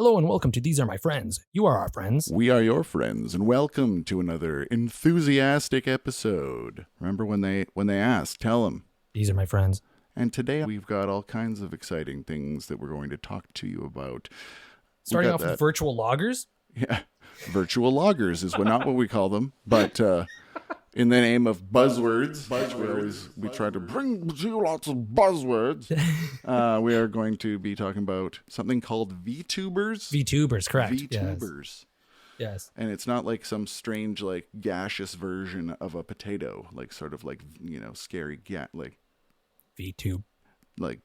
Hello and welcome to These Are My Friends. You are our friends. We are your friends, and welcome to another enthusiastic episode. Remember when they asked, tell them. These are my friends. And today we've got all kinds of exciting things that we're going to talk to you about. Starting off with virtual loggers? Yeah, virtual loggers is not what we call them, but in the name of buzzwords, we try to bring to you lots of buzzwords. We are going to be talking about something called Vtubers. Vtubers, correct. Vtubers. Yes. And it's not like some strange, like, gaseous version of a potato, like sort of like, scary, like VTube. Like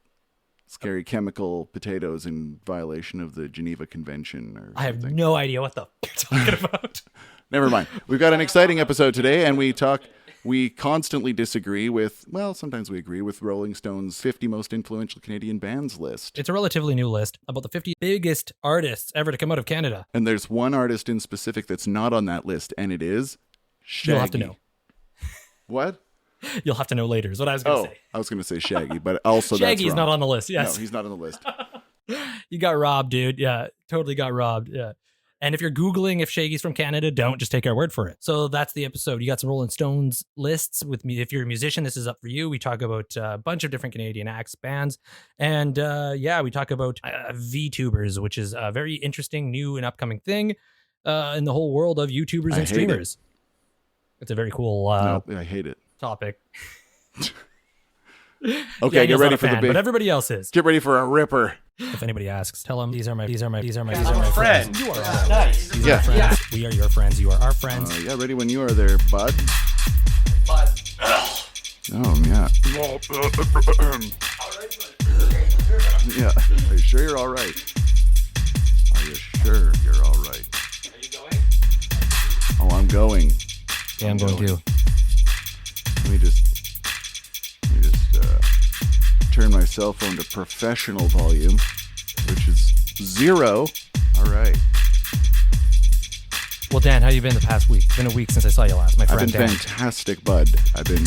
scary chemical potatoes in violation of the Geneva Convention or something. I have no idea what the you're talking about. Never mind. We've got an exciting episode today, and we constantly disagree with, well, sometimes we agree with Rolling Stone's 50 most influential Canadian bands list. It's a relatively new list about the 50 biggest artists ever to come out of Canada. And there's one artist in specific that's not on that list, and it is Shaggy. You'll have to know. What? You'll have to know later is what I was going to say. I was going to say Shaggy, but also Shaggy's that's wrong. not on the list, yes. No, he's not on the list. You got robbed, dude. Yeah, totally got robbed. Yeah. And if you're Googling if Shaggy's from Canada, don't just take our word for it. So that's the episode. You got some Rolling Stones lists with me. If you're a musician, this is up for you. We talk about a bunch of different Canadian acts, bands. And we talk about Vtubers, which is a very interesting, new and upcoming thing in the whole world of YouTubers and streamers. It's a very cool no, I hate it. Topic. Okay, get ready for the big. But everybody else is. Get ready for a ripper. If anybody asks, tell them these are my friends. You are our Nice. These are our friends. We are your friends. You are our friends. Yeah, ready when you are there, bud. Bud. Oh, yeah. Yeah. Are you sure you're all right? Are you sure you're all right? Are you going? Oh, I'm going. Yeah, I'm going too. Let me just turn my cell phone to professional volume, which is 0. All right. Well, Dan, how you been the past week? It's been a week since I saw you last, my friend. I've been Dan. fantastic, bud. I've been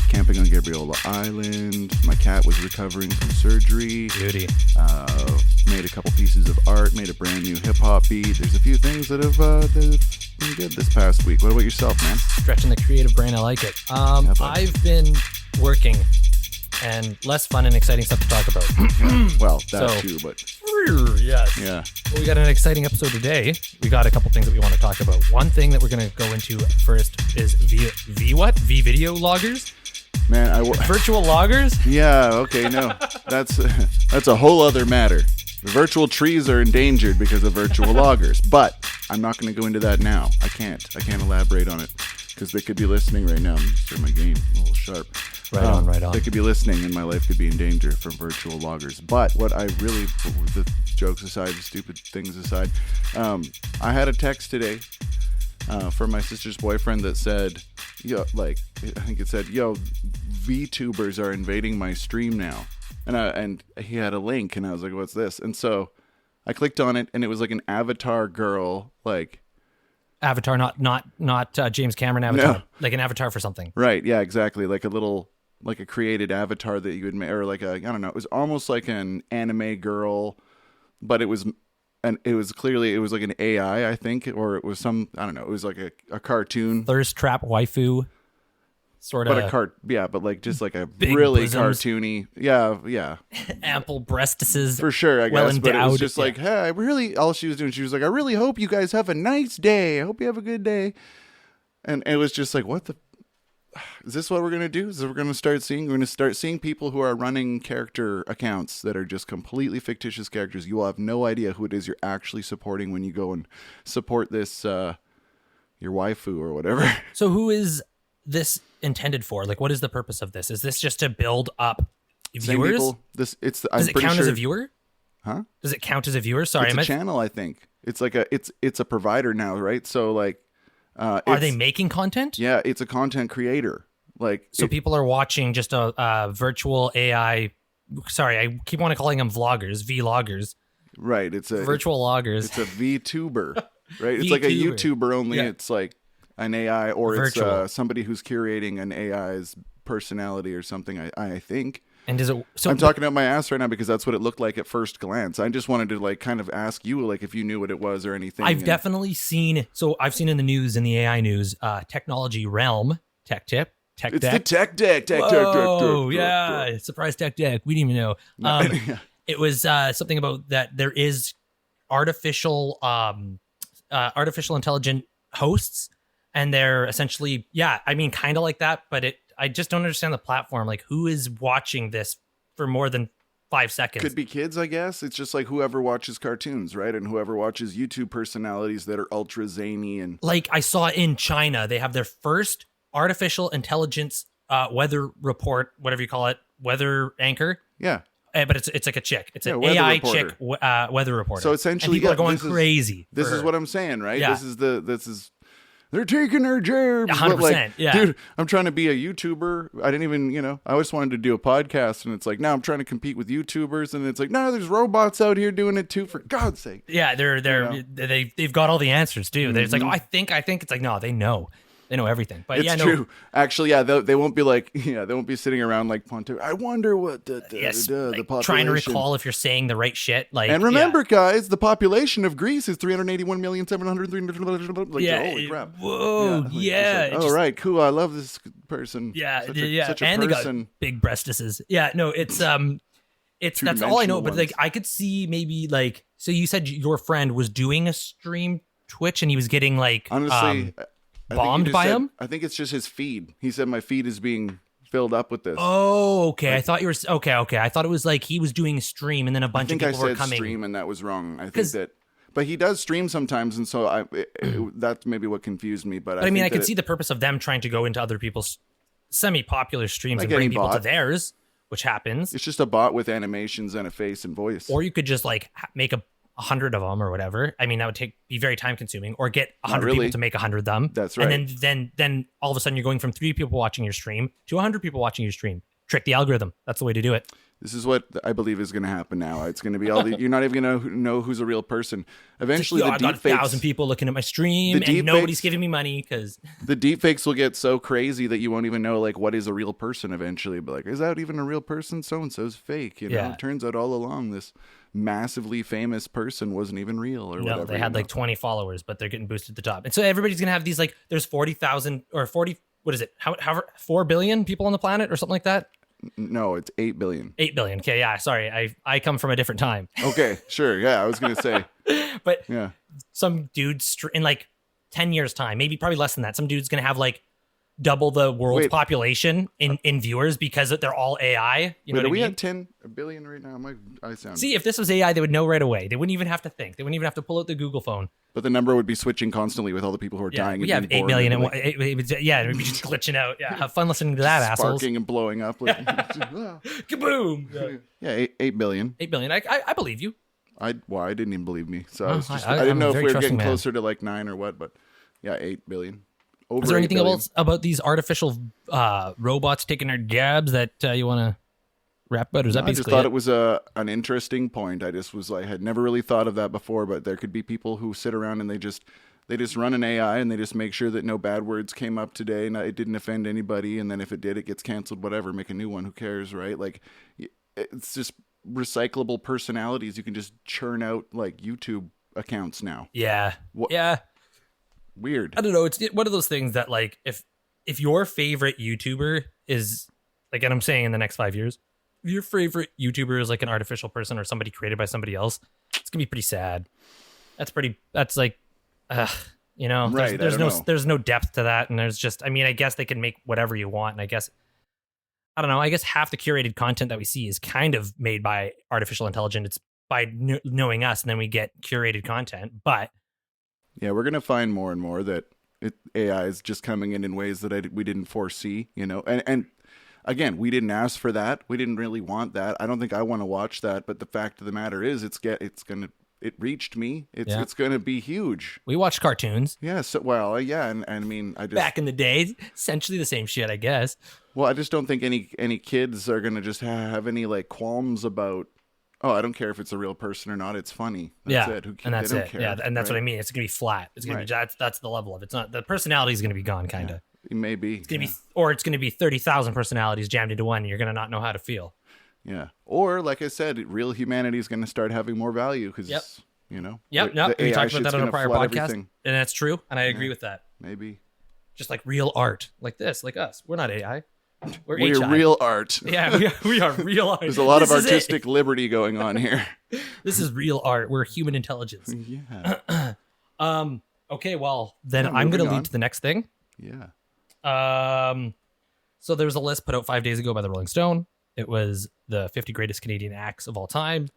camping on Gabriola Island. My cat was recovering from surgery. Beauty. Made a couple pieces of art. Made a brand new hip hop beat. There's a few things that have been good this past week. What about yourself, man? Stretching the creative brain, I like it. I've been working and less fun and exciting stuff to talk about. Well, that too, but yes. yeah. Well, we got an exciting episode today. We got a couple things that we want to talk about. One thing that we're going to go into first is V video loggers? Man, Virtual loggers? Yeah, okay, no. That's a whole other matter. The virtual trees are endangered because of virtual loggers, but I'm not going to go into that now. I can't elaborate on it because they could be listening right now. I'm just turn my game a little sharp. Right on. They could be listening and my life could be in danger from virtual loggers. But what I really, the jokes aside, the stupid things aside, I had a text today from my sister's boyfriend that said, I think it said, Vtubers are invading my stream now. And he had a link and I was like, what's this? And so I clicked on it and it was like an avatar girl, like Avatar, not James Cameron avatar, No. like an avatar for something. Right, yeah, exactly. Like a created avatar that you would make, or like I don't know, it was almost like an anime girl, but it was clearly like an AI, I think, or it was I don't know, it was like a cartoon. Thirst trap waifu. Sort of. But like just like a big really bosoms. cartoony. Yeah. Ample breastises. For sure, I guess. well But it was endowed. just like, hey, all she was doing, she was like, I really hope you guys have a nice day. I hope you have a good day. And it was just like, is this what we're going to do? Is this what we're going to start seeing? We're going to start seeing people who are running character accounts that are just completely fictitious characters. You will have no idea who it is you're actually supporting when you go and support this, your waifu or whatever. So who is this intended for? Like, what is the purpose of this? Is this just to build up viewers? People, Does it count as a viewer? Huh? Does it count as a viewer? Sorry, it's a channel, I think. It's like it's a provider now, right? So like, are they making content? Yeah, it's a content creator. Like, so people are watching just a virtual AI. Sorry, I keep on calling them vloggers, vloggers. Right, it's a virtual loggers. It's a VTuber, right? It's like a YouTuber only. Yeah. It's like an AI, or virtual. It's somebody who's curating an AI's personality or something. I think. And is it so? I'm talking out my ass right now because that's what it looked like at first glance. I just wanted to like kind of ask you like if you knew what it was or anything. I've definitely seen. So I've seen in the news, in the AI news, technology realm, tech tip, tech It's deck. the tech deck. Whoa, yeah, surprise tech deck. We didn't even know. Yeah. It was something about that there is artificial intelligent hosts, and they're essentially, I mean, kind of like that, but I just don't understand the platform. Like, who is watching this for more than 5 seconds? Could be kids, I guess. It's just like whoever watches cartoons, right? And whoever watches YouTube personalities that are ultra zany and Like, I saw in China, they have their first artificial intelligence weather report, whatever you call it, weather anchor. yeah. But it's like a chick. It's an weather AI reporter. chick weather reporter. So essentially, and people are going this is- crazy. This for is her. what I'm saying, right? Yeah. This is they're taking their jobs. 100%, But, like, yeah. Dude, I'm trying to be a YouTuber. I didn't even, I always wanted to do a podcast, and it's like, now I'm trying to compete with YouTubers, and it's like, no, there's robots out here doing it too, for God's sake. Yeah, they've got all the answers too. They're just like, oh, I think it's like, no, they know everything. But It's yeah, no, true. Actually, yeah, they won't be like, they won't be sitting around like pontificating. I wonder what the like, population. trying to recall if you're saying the right shit. Like, And remember, guys, the population of Greece is 381,700,000. Like, holy crap! Whoa, Like, yeah. it's like, all right, cool. I love this person. Yeah, such yeah, such a and person. they got big breastises. Yeah, no, it's that's all I know. But like, I could see maybe like, so you said your friend was doing a stream Twitch and he was getting like Honestly, I think bombed you just by said- him. I think it's just his feed. He said my feed is being filled up with this. Oh, okay. I thought you were okay. I thought it was like he was doing a stream and then a I bunch of think I people were said coming. stream, and that was wrong. I think 'Cause- that, but he does stream sometimes, and so that's maybe what confused me. But I mean, I think could see the purpose of them trying to go into other people's semi-popular streams Like and bring any people to bot. theirs, which happens. it's just a bot with animations and a face and voice. Or you could just like make 100 of them or whatever. I mean, that would be very time consuming. Or get 100 really. people to make 100 of them. That's right. And then all of a sudden you're going from 3 people watching your stream to 100 people watching your stream. Trick the algorithm. That's the way to do it. This is what I believe is going to happen now. It's going to be all the, you're not even going to know who's a real person. Eventually, Yo, I the got deep 1,000 fakes, people looking at my stream, The deep and nobody's fakes- giving me money because the deep fakes will get so crazy that you won't even know like what is a real person eventually. But like, is that even a real person? So and so's fake. You know, Yeah. it turns out all along this massively famous person wasn't even real or no, whatever. they had like 20 followers, but they're getting boosted to the top. And so everybody's gonna have these like there's 40,000 or 40. What is it? How 4 billion people on the planet or something like that? No, it's 8 billion. 8 billion. Okay, yeah. Sorry, I come from a different time. Okay, sure. Yeah, I was gonna say. But Yeah, some dude's in like 10 years time, maybe probably less than that, some dude's gonna have like double the world's Wait. population in viewers because they're all AI. You know wait, what are we I mean? at 10 billion right now? I sound. See, if this was AI, they would know right away. They wouldn't even have to think. They wouldn't even have to pull out the Google phone. But the number would be switching constantly with all the people who are Yeah, dying. we and have being 8 born million. and, And like, it would be just glitching out. Yeah, have fun listening to that, assholes. sparking and blowing up. Like, Kaboom! yeah, 8 billion. 8 billion. I believe you. I didn't even believe me. So Oh, I was just, I- I didn't I'm a know if very we were trusting getting man. closer to like 9 or what, but yeah, 8 billion. Over Is there 8 anything billion. else about these artificial robots taking their jabs that you want to wrap about? Or is that I just basically thought it was an interesting point. I just was like, had never really thought of that before, but there could be people who sit around and they just run an AI and they just make sure that no bad words came up today and it didn't offend anybody. And then if it did, it gets canceled, whatever, make a new one. Who cares, right? Like, it's just recyclable personalities. You can just churn out like YouTube accounts now. Yeah. What- Yeah. Weird. I don't know. It's one of those things that like if your favorite YouTuber is like, and I'm saying in the next 5 years, if your favorite YouTuber is like an artificial person or somebody created by somebody else, it's gonna be pretty sad. That's like, you know, Right, there's I no don't know. there's no depth to that, and there's just, I mean, I guess they can make whatever you want, and I guess I don't know. I guess half the curated content that we see is kind of made by artificial intelligence. It's by knowing us, and then we get curated content, but. Yeah, we're gonna find more and more that AI is just coming in ways that we didn't foresee, you know. And again, we didn't ask for that. We didn't really want that. I don't think I want to watch that. But the fact of the matter is, it reached me. It's gonna be huge. We watched cartoons Yeah. So well, yeah, and I mean, I just back in the day, essentially the same shit, I guess. well, I just don't think any kids are gonna just have any like qualms about. Oh, I don't care if it's a real person or not. It's funny. That's it. And that's they don't it. care, Yeah, and that's right? what I mean. It's gonna be flat. It's gonna Right. be that's the level of it. It's not the personality is gonna be gone, kind of. It may be. It's gonna be, or it's gonna be 30,000 personalities jammed into one. And you're gonna not know how to feel. Yeah. Or, like I said, real humanity is going to start having more value because, Yep. you know. Yep. the We AI talked about that shit's on a gonna prior flood podcast, everything. and that's true. And I agree Yeah. with that. Maybe. Just like real art, like this, like us. We're not AI. We're We're HI. real art. Yeah, we are real art. There's a lot of This is it. artistic liberty going on here. This is real art. We're human intelligence. Yeah. Okay, well, then Yeah, I'm going to moving on. lead to the next thing. Yeah. So there was a list put out 5 days ago by the Rolling Stone. It was the 50 greatest Canadian acts of all time.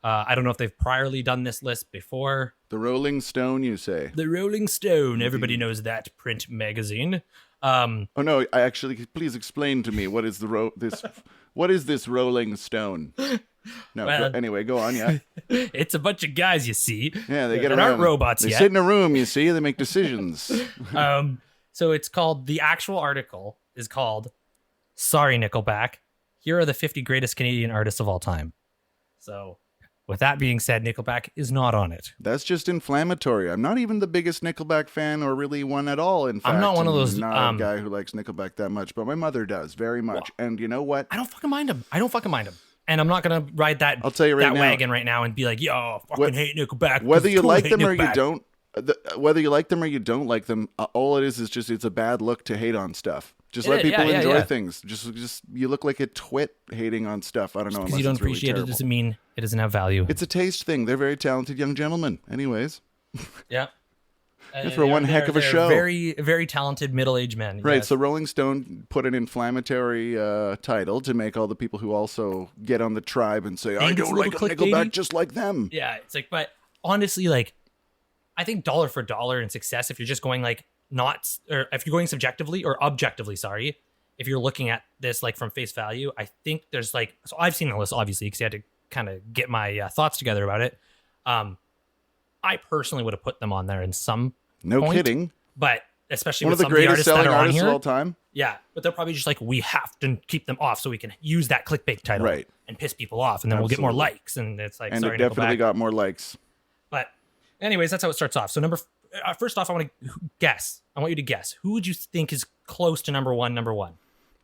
I don't know if they've priorly done this list before. The Rolling Stone, you say? The Rolling Stone. Everybody knows that print magazine. Oh no! I actually, please explain to me what is what is this Rolling Stone? No. Well- Anyway, go on. Yeah. It's a bunch of guys, you see. Yeah. They get that around. aren't robots They yet. sit in a room. You see. They make decisions. So it's called, the actual article is called, Sorry, Nickelback. Here are the 50 greatest Canadian artists of all time. So with that being said, Nickelback is not on it. That's just inflammatory. I'm not even the biggest Nickelback fan, or really one at all. In fact, I'm not one of those, Not a guy who likes Nickelback that much, but my mother does very much. And you know what? I don't fucking mind him. And I'm not going to ride that, I'll tell you right that now. wagon right now and be like, yo, I fucking hate Nickelback. Whether It's you cool like to them hate or you Nickelback. don't, whether you like them or you don't like them, all it is just it's a bad look to hate on stuff. Just let people enjoy things. Just you look like a twit hating on stuff. I don't know. Because you don't appreciate it doesn't mean it doesn't have value. It's a taste thing. They're very talented young gentlemen. Anyways, Yeah. for one heck of a they're show. Very, very talented middle-aged men. right. yes. So Rolling Stone put an inflammatory title to make all the people who also get on the tribe and say, I Think it's don't a like little Nickelback clickbaity? just like them. Yeah, it's like, but honestly, like, I think dollar for dollar in success, if you're just going like or if you're going subjectively or objectively, sorry, if you're looking at this like from face value, I think there's like, so I've seen the list obviously because I had to kind of get my thoughts together about it. I personally would have put them on there in some No point, kidding. but especially One with of the some of the greatest artists that selling are on artists of here. all time. Yeah, but they're probably just like, we have to keep them off so we can use that clickbait title Right. and piss people off, and then we'll get more Absolutely. likes. And it's like, And sorry, it definitely Nickelback. got more likes. But anyways, that's how it starts off. So first off, I want to guess. I want you to guess. Who would you think is close to number one?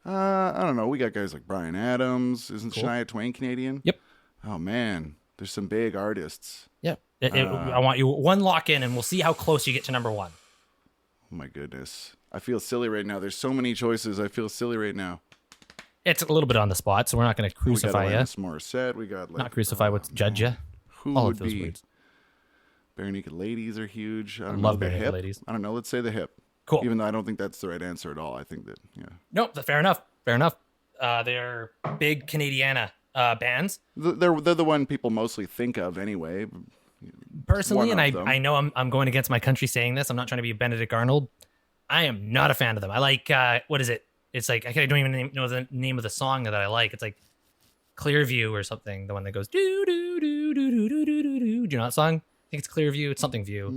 I don't know. We got guys like Bryan Adams. Isn't Cool. Shania Twain Canadian? Yep. Oh man, there's some big artists. Yeah. I want you one lock in, and we'll see how close you get to number one. Oh my goodness, I feel silly right now. There's so many choices. I feel silly right now. It's a little bit on the spot, so we're not going to We got crucify you. Alanis Morissette. We got like, Not crucify, but judge you. Who All would of those be? words. Bare Naked Ladies are huge. I don't love know, the Bare Naked hip. Ladies. I don't know. Let's say the hip. Cool. Even though I don't think that's the right answer at all. I think that Nope. Fair enough. They're big Canadiana bands. they're the one people mostly think of anyway. Personally, One and of them. I know I'm going against my country saying this. I'm not trying to be Benedict Arnold. I am not a fan of them. I like what is it? It's like I don't even know the name of the song that I like. It's like Clearview or something. The one that goes do do do do do do do do. Do you know that song? I think it's Clearview. It's something View.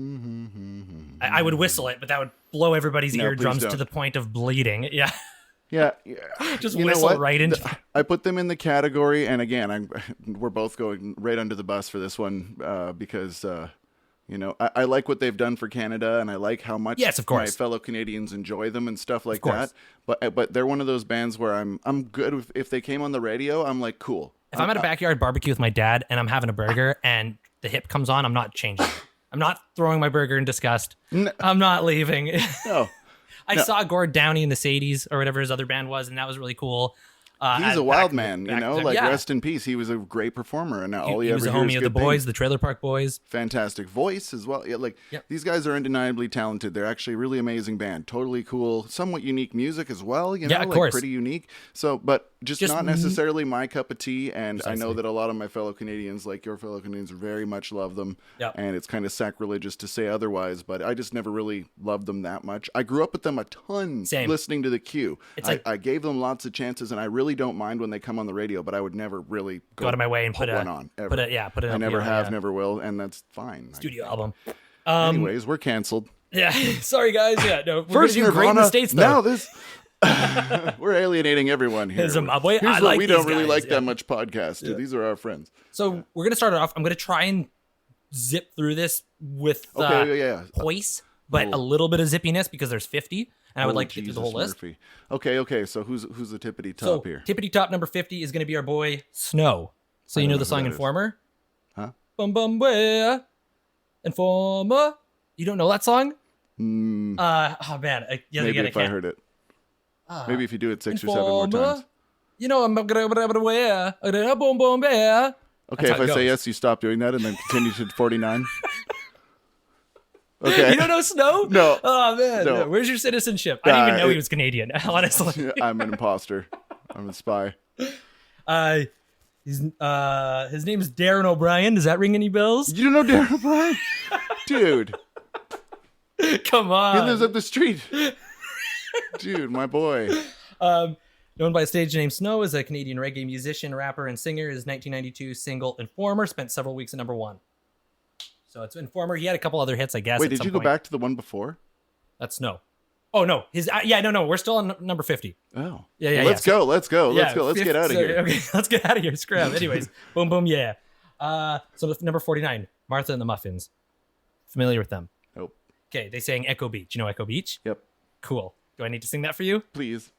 I would whistle it, but that would blow everybody's No, please eardrums to don't. the point of bleeding. Yeah, Yeah. just You know whistle what? right into. I put them in the category, and again, we're both going right under the bus for this one because I like what they've done for Canada, and I like how much Yes, of my course. fellow Canadians enjoy them and stuff like course. that. But they're one of those bands where I'm good with, if they came on the radio, I'm like cool. If I'm at a backyard barbecue with my dad and I'm having a burger and the hip comes on, I'm not changing it. I'm not throwing my burger in disgust. I'm not leaving. No, I saw Gord Downey in the Sadies or whatever his other band was, and that was really cool. he's a wild man, like yeah. rest in peace. He was a great performer, and all He you was ever a hear is homie of the good boys, things. the Trailer Park Boys. Fantastic voice as well. Yeah, Yep. These guys are undeniably talented. They're actually a really amazing band. Totally cool, somewhat unique music as well. Yeah, of like course. pretty unique. So, but just Just not necessarily my cup of tea. And I know Precisely. that a lot of my fellow Canadians, like your fellow Canadians, very much love them. Yep. And it's kind of sacrilegious to say otherwise, but I just never really loved them that much. I grew up with them a ton, Same. listening to the Q. It's like- I gave them lots of chances, and I really don't mind when they come on the radio, but I would never really Go out of my way and put one on. Ever. put it I on never the, have, never will, and that's fine. studio album. Anyways, we're canceled. Yeah, sorry guys. Yeah, no. We're First gonna do great in the Nirvana, States though. now this. We're alienating everyone here. Zimbabwe, Here's I what like we don't these really guys, like yeah. that much podcast. These are our friends. So we're gonna start it off. I'm gonna try and zip through this with Okay, yeah. poise. but a little bit of zippiness because there's 50, and I would like to get through the whole list. Murphy. Okay. So who's the tippity top So here? tippity top number 50 is going to be our boy Snow. So you know the song Informer? Huh? Bum bum where Informer. You don't know that song? Oh man, Maybe if I heard it. Maybe if you do it 6 or 7 more times. You know I'm gonna wear boom boom bear. Okay, if I say yes, you stop doing that and then continue to 49. Okay. You don't know Snow? No. Oh man, No. Where's your citizenship? I didn't even know he was Canadian. Honestly, I'm an imposter. I'm a spy. His name is Darren O'Brien. Does that ring any bells? You don't know Darren O'Brien? Dude. Come on. He lives up the street. Dude, my boy. Known by a stage name Snow, is a Canadian reggae musician, rapper, and singer. His 1992 single Informer spent several weeks at number 1. So it's Informer. He had a couple other hits, I guess. Wait, did you go back to the one before? That's Snow. Oh no, no. We're still on number 50. Oh, yeah. Let's go. Let's get out of here. Okay, let's get out of here. Scram. Anyways, boom, boom, yeah. So number 49, Martha and the Muffins. Familiar with them? Nope. Okay, they sang Echo Beach. You know Echo Beach? Yep. Cool. Do I need to sing that for you? Please.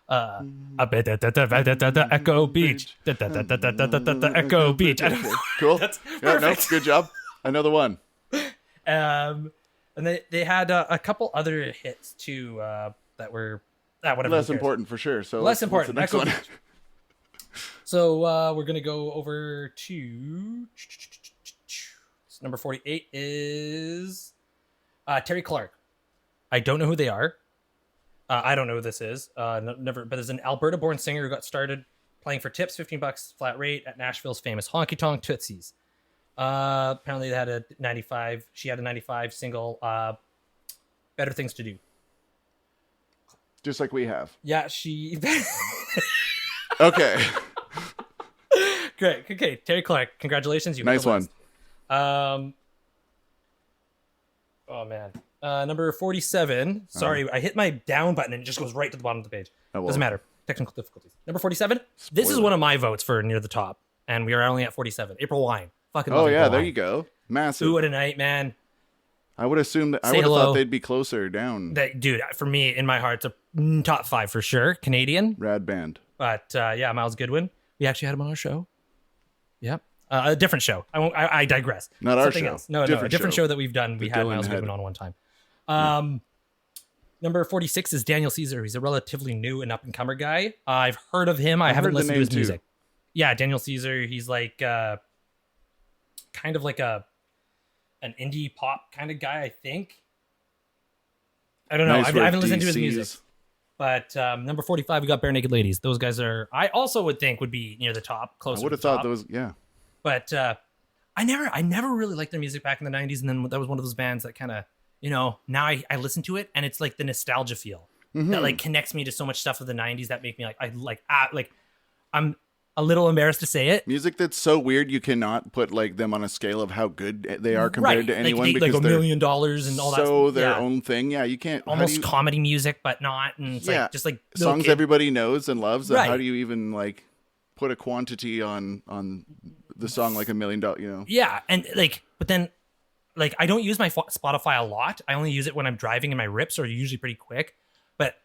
Echo Beach. Echo Beach. Cool. That's yeah, no, perfect. good job. Another one. And they had a couple other hits too that were whatever. Less important for sure. So less important. What's the next Echo one? Beach. So we're gonna go over to number 48 is Terry Clark. I don't know who they are. I don't know who this is. Never, but there's an Alberta-born singer who got started playing for tips, $15 flat rate at Nashville's famous honky tonk Tootsie's. Apparently, they had a 95. She had a 95 single. Better Things to Do. Just like we have. Yeah, she. Okay. Great. Okay, Terry Clark. Congratulations, you. Nice one. Oh man. Number 47. Sorry, I hit my down button and it just goes right to the bottom of the page. Oh, well. Doesn't matter. Technical difficulties. Number 47. This is Spoiler. one of my votes for near the top, and we are only at 47. April Wine. Fucking. Oh love yeah, April there Wine. you go. Massive. Ooh, what a night, man. I would assume that I Say would have hello. thought they'd be closer down. That dude, for me, in my heart, it's a top 5 for sure. Canadian, Rad band. but yeah, Miles Goodwin. We actually had him on our show. Yep. A different show. I digress. Not our Something show. else. No, a different show that we've done. We The had Dylan Miles head. Goodwin on one time. Number 46 is Daniel Caesar. He's a relatively new and up-and-comer guy. I've heard of him. I haven't heard the listened to his name, too. music. Yeah, Daniel Caesar. He's like kind of like an indie pop kind of guy, I think. I don't know. Nice I haven't listened to his DCs. music. But number 45, we got Bare Naked Ladies. Those guys are, I also would think, would be near the top, closer I would to have the thought top. those. Yeah. But I never really liked their music back in the 90s. And then that was one of those bands that kind of, now I listen to it and it's like the nostalgia feel that like connects me to so much stuff of the 90s that make me I'm a little embarrassed to say it. Music that's so weird you cannot put like them on a scale of how good they are compared to anyone like because $1 they're million and all that. so their yeah. own thing. Yeah, you can't Almost comedy music, but not. And it's like just like little songs kid. everybody knows and loves. Right. How do you even like put a quantity on the song like $1 million? Yeah, and but then I don't use my Spotify a lot. I only use it when I'm driving and my rips are usually pretty quick. But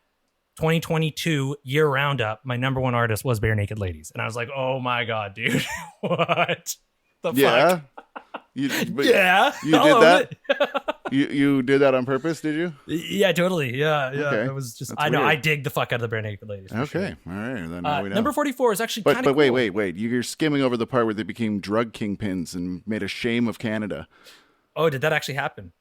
2022 year roundup, my number one artist was Bare Naked Ladies, and I was like, oh my god, dude, what the Yeah. fuck? Yeah. You I'll did own that? it. You did that on purpose, did you? Yeah, totally. Yeah. Okay. It was just That's I know weird. I dig the fuck out of the Bare Naked Ladies. for Okay. sure. All right. Then now we know. Number 44 is actually But kind of wait. You're skimming over the part where they became drug kingpins and made a shame of Canada. Oh, did that actually happen?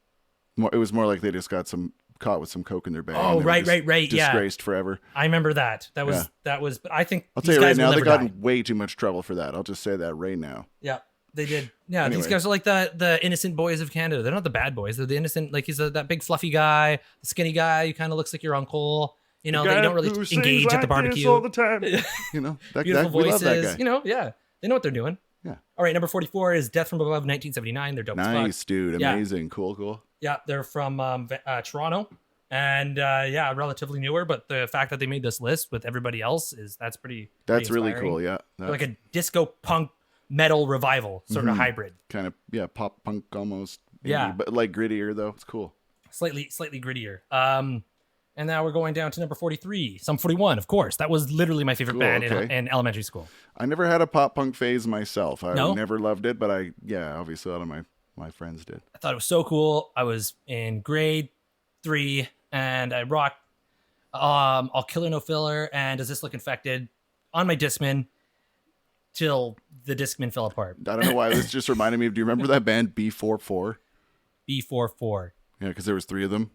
It was more like they just got caught with some coke in their bag. Oh, and they were right, just right. Yeah. Disgraced forever. I remember that. That was Yeah. But I think I'll these tell you right guys now, will they never got die. in way too much trouble for that. I'll just say that right now. Yeah, they did. Yeah, Anyway. these guys are like the innocent boys of Canada. They're not the bad boys. They're the innocent. Like he's that big fluffy guy, the skinny guy who kind of looks like your uncle. They don't really engage at the barbecue. all the time. That Beautiful we love voices. that guy. Yeah, they know what they're doing. Yeah. All right, number 44 is Death from Above, 1979. They're dope as fuck. Nice, dude. Yeah. Amazing. Cool. Yeah, they're from Toronto, and relatively newer. But the fact that they made this list with everybody else that's pretty. That's pretty really inspiring. cool. Yeah. They're like a disco punk metal revival sort of hybrid. Kind of, pop punk almost. Yeah. But like grittier, though. It's cool. Slightly grittier. And now we're going down to number 43, Sum 41, of course. That was literally my favorite Cool, band okay. in elementary school. I never had a pop punk phase myself. I No? never loved it, but obviously a lot of my friends did. I thought it was so cool. I was in grade 3 and I rocked All Killer No Filler and Does This Look Infected on my Discman till the Discman fell apart. I don't know why this just reminded me of, do you remember that band B44? B44. Yeah, because there was 3 of them.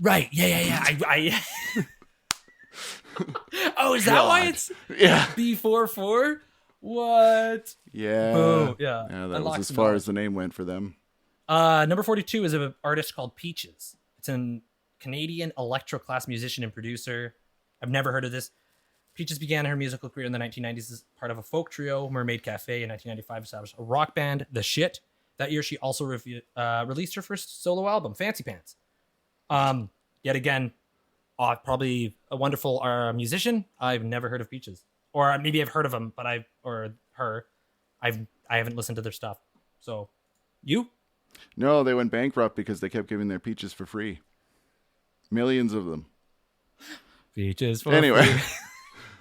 Right. Yeah. I oh, is that why it's Yeah. B44? What? Yeah. Boo. Yeah. Yeah, that Unlock was as some far knowledge. as the name went for them. Number 42 is an artist called Peaches. It's a Canadian electroclass musician and producer. I've never heard of this. Peaches began her musical career in the 1990s as part of a folk trio, Mermaid Cafe. In 1995, established a rock band, The Shit. That year, she also released her first solo album, Fancy Pants. Yet again, probably a wonderful musician. I've never heard of Peaches, or maybe I've heard of him, but I haven't listened to their stuff. So, you? No, they went bankrupt because they kept giving their peaches for free. Millions of them. Peaches. Anyway,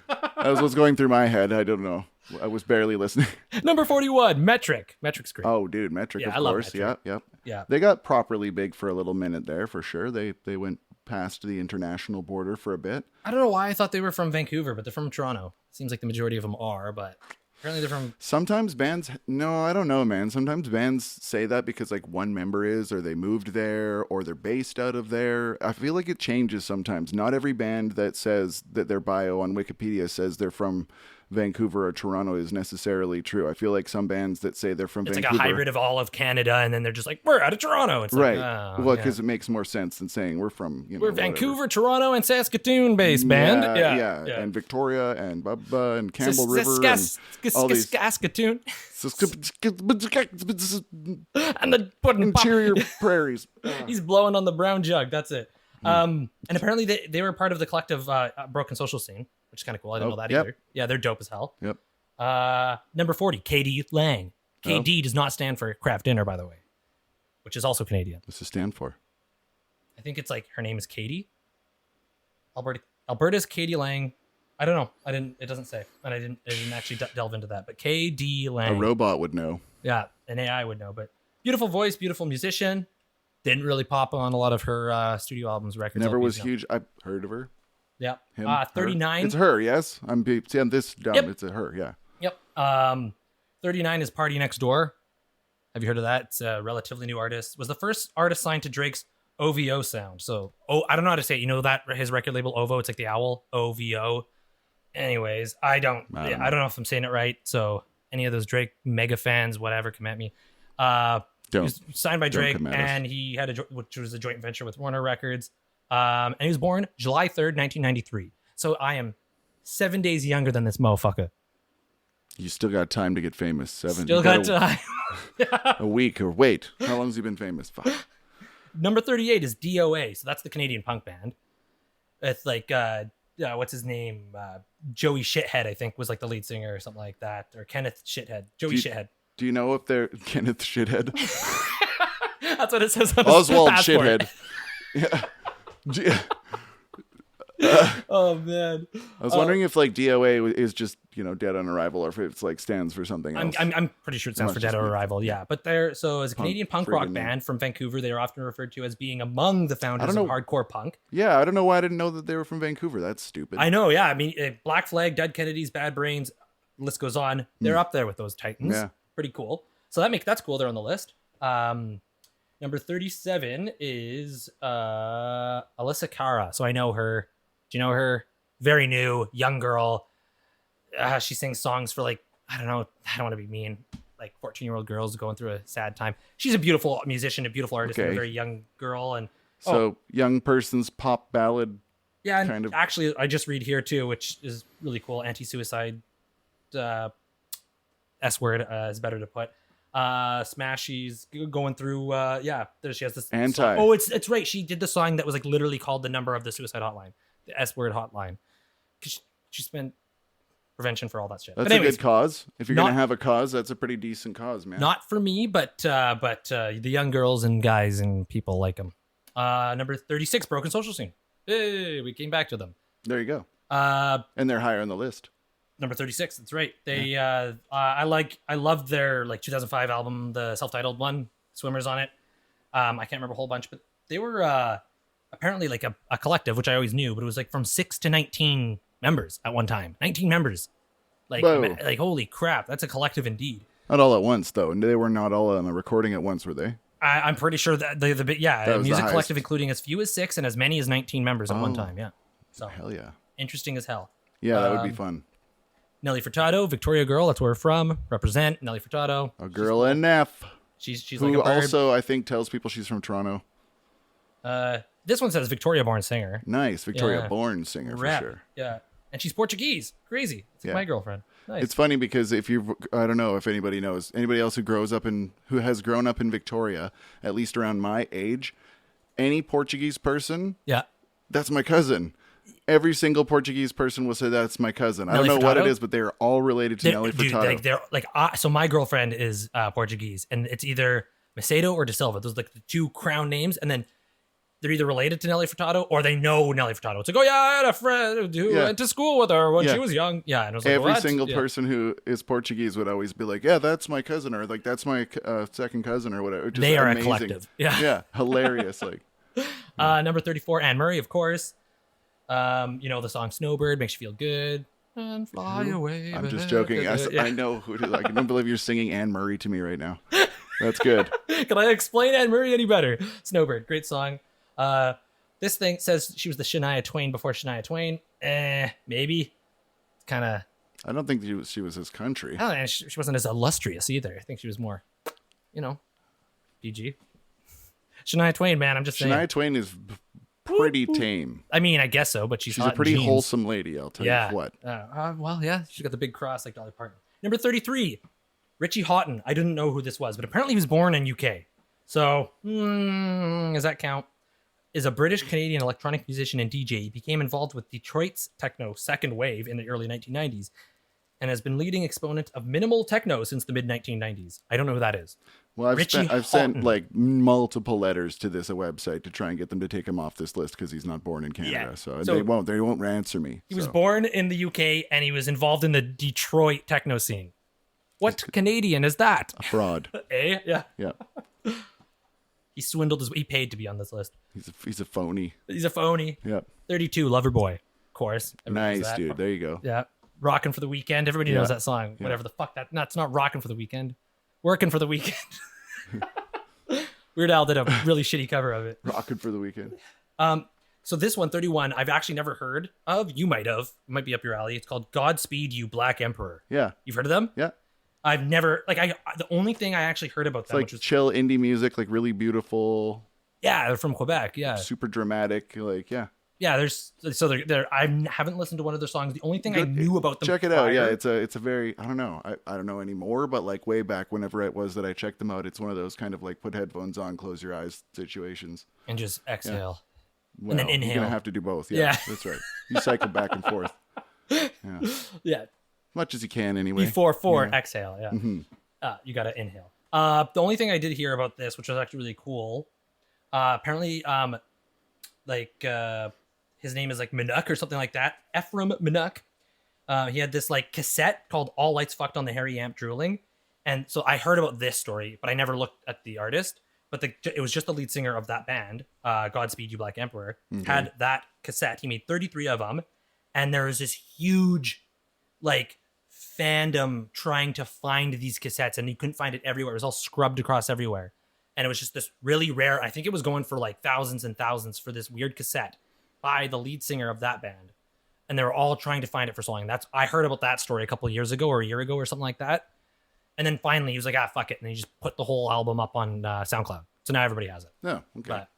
that was what's going through my head. I don't know. I was barely listening. Number 41, Metric. Metric's great. Oh, dude, Metric, Yeah, of I love course. Metric. Yeah. Yeah. They got properly big for a little minute there, for sure. They went past the international border for a bit. I don't know why I thought they were from Vancouver, but they're from Toronto. Seems like the majority of them are, but apparently they're from... Sometimes bands, no, I don't know, man. Sometimes bands say that because like one member is, or they moved there, or they're based out of there. I feel like it changes sometimes. Not every band that says that their bio on Wikipedia says they're from Vancouver or Toronto is necessarily true. I feel like some bands that say they're from It's Vancouver. like a hybrid of all of Canada, and then they're just like, we're out of Toronto. It's Right. like, Well, because it makes more sense than saying we're from, we're whatever. Vancouver, Toronto, and Saskatoon-based band. Yeah. And Victoria and Bubba and Campbell River and all these Saskatoon. and And the pudding interior prairies. He's blowing on the brown jug. That's it. And apparently they were part of the collective Broken Social Scene, which is kind of cool. I didn't know that either. Yeah, they're dope as hell. Yep. Number 40, KD Lang. KD does not stand for Kraft Dinner, by the way, which is also Canadian. What's it stand for? I think it's like her name is Katie. Alberta's Katie Lang. I don't know. It doesn't say, and I didn't actually delve into that. But KD Lang. A robot would know. Yeah, an AI would know. But beautiful voice, beautiful musician. Didn't really pop on a lot of her studio albums, records. Never LPs, was no. huge. I've heard of her. Yeah. Him, 39. Her. It's her, yes. I'm this dumb. Yep. It's a her, yeah. Yep. 39 is Party Next Door. Have you heard of that? It's a relatively new artist. Was the first artist signed to Drake's OVO sound. So, I don't know how to say it. You know that his record label OVO? It's like the owl. OVO. Anyways, I don't know if I'm saying it right. So any of those Drake mega fans, whatever, come at me. He was signed by Drake, and he had which was a joint venture with Warner Records. And he was born July 3rd, 1993. So I am 7 days younger than this motherfucker. You still got time to get famous. Still got time. A week or wait. How long has he been famous? Fuck. Number 38 is DOA. So that's the Canadian punk band. It's like, what's his name? Joey Shithead, I think, was like the lead singer or something like that. Or Kenneth Shithead. Joey Shithead. Do you know if they're Kenneth Shithead? That's what it says on his Oswald passport. Shithead. Yeah. Oh man, I was wondering if like DOA is just dead on arrival, or if it's like stands for something else. I'm pretty sure it stands for Dead on Arrival. Yeah, but as a Canadian punk rock band from Vancouver, they are often referred to as being among the founders of hardcore punk. Yeah, I don't know why I didn't know that they were from Vancouver. That's stupid. I know. Yeah, I mean, Black Flag, Dead Kennedys, Bad Brains, list goes on. They're up there with those titans. Yeah. Pretty cool. So that's cool. They're on the list. Number 37 is Alyssa Cara. So I know her. Do you know her? Very new, young girl. She sings songs for like, I don't know. I don't want to be mean. Like 14-year-old girls going through a sad time. She's a beautiful musician, a beautiful artist, and a very young girl. And young person's pop ballad. Yeah, and actually, I just read here too, which is really cool. Anti-suicide S word is better to put. Smash, she's going through there she has this anti song. It's right, she did the song that was like literally called the number of the suicide hotline, the S word hotline, because she spent prevention for all that shit. That's but anyways, a good cause. If you're gonna have a cause, that's a pretty decent cause, man. Not for me, but the young girls and guys and people like them. Number 36, Broken Social Scene. Hey, we came back to them. There you go. Uh, And they're higher on the list. Number 36. That's right. They, I loved their like 2005 album, the self-titled one. Swimmers on it. I can't remember a whole bunch, but they were apparently like a collective, which I always knew, but it was like from 6 to 19 members at one time. 19 members. Like, Whoa. like holy crap, that's a collective indeed. Not all at once, though. And they were not all on a recording at once, were they? I'm pretty sure that That a was music the collective highest. including as few as 6 and as many as 19 members at one Oh. time. Yeah. So Hell yeah. interesting as hell. Yeah, that would be Um, fun. Nelly Furtado, Victoria girl. That's where we're from. Represent Nelly Furtado. A girl in F. She's Who like a bird. also, I think, tells people she's from Toronto. This one says Victoria born singer. Nice. Victoria Yeah. born singer, Rep. for sure. Yeah. And she's Portuguese. Crazy. It's like Yeah. my girlfriend. Nice. It's funny because if you, I don't know if anybody knows, anybody else who has grown up in Victoria, at least around my age, any Portuguese person, yeah. that's my cousin. Every single Portuguese person will say that's my cousin. I Nelly don't know what it Furtado? is, but they're all related to Nelly Dude, Furtado. so my girlfriend is Portuguese, and it's either Macedo or De Silva. Those are like the two crown names, and then they're either related to Nelly Furtado or they know Nelly Furtado. It's like, oh yeah, I had a friend who Yeah. went to school with her when Yeah. she was young. Yeah, and I was like, Every what? single Yeah. person who is Portuguese would always be like, yeah, that's my cousin, or like, that's my second cousin, or whatever. Just They are amazing. a collective. Yeah. Yeah, hilarious. Like, Number 34, Anne Murray, of course. The song Snowbird makes you feel good. And fly away. I'm just joking. I know who. I can't believe you're singing Anne Murray to me right now. That's good. Can I explain Anne Murray any better? Snowbird, great song. This thing says she was the Shania Twain before Shania Twain. Maybe. Kind of. I don't think she was his country. I don't know. She wasn't as illustrious either. I think she was more, PG. Shania Twain, man. I'm just saying. Shania Twain is pretty tame. I mean, I guess so, but she's She's hot a pretty in jeans. wholesome lady, I'll tell Yeah. you what. Well, yeah. She's got the big cross like Dolly Parton. Number 33, Richie Houghton. I didn't know who this was, but apparently he was born in UK. So, does that count? Is a British-Canadian electronic musician and DJ. He became involved with Detroit's techno second wave in the early 1990s and has been leading exponent of minimal techno since the mid-1990s. I don't know who that is. Well, Richie I've sent Houghton. like multiple letters to this website to try and get them to take him off this list because he's not born in Canada. Yeah. So, So- they won't answer me. He was so. born in the UK and he was involved in the Detroit techno scene. What Canadian is that? a fraud. Eh? Yeah. Yeah, He swindled he paid to be on this list. he's a phony. He's a phony. Yeah, 32, Loverboy, of course. Everybody knows nice that. dude. There you go. Yeah. Rockin' for the Weekend. Everybody knows Yeah. that song. Yeah. Whatever the fuck that. No, it's not Rockin' for the Weekend. Working for the Weekend. Weird Al did a really shitty cover of it. Rocking for the weekend. So this one, 31, I've actually never heard of. You might have. It might be up your alley. It's called Godspeed You Black Emperor. Yeah, You've heard of them? yeah. I've never, the only thing I actually heard about It's them, like which was, chill indie music, like really beautiful, yeah, they're from Quebec. Yeah. super dramatic. Like, yeah. Yeah. I haven't listened to one of their songs. The only thing I Good. knew about them. Check it out. Yeah, prior- it's a very, I don't know. I don't know anymore, but like way back whenever it was that I checked them out, it's one of those kind of like put headphones on, close your eyes situations. and just exhale. Well, then You're inhale. gonna have to do both. Yeah, Yeah. that's right. You cycle back and forth. Yeah, as Yeah. much as you can anyway. Before Yeah. exhale. Yeah. Mhm. You got to inhale. The only thing I did hear about this, which was actually really cool, apparently, his name is like Minuk or something like that. Ephraim Minuk. He had this like cassette called All Lights Fucked on the Hairy Amp Drooling. And so I heard about this story, but I never looked at the artist. But it was just the lead singer of that band, Godspeed You Black Emperor, had that cassette. He made 33 of them. And there was this huge, like, fandom trying to find these cassettes. And you couldn't find it everywhere. It was all scrubbed across everywhere. And it was just this really rare, I think it was going for like thousands and thousands for this weird cassette by the lead singer of that band. And they were all trying to find it for so long. I heard about that story a couple of years ago or a year ago or something like that. And then finally he was like, fuck it. And he just put the whole album up on SoundCloud. So now everybody has it. Oh, okay. But,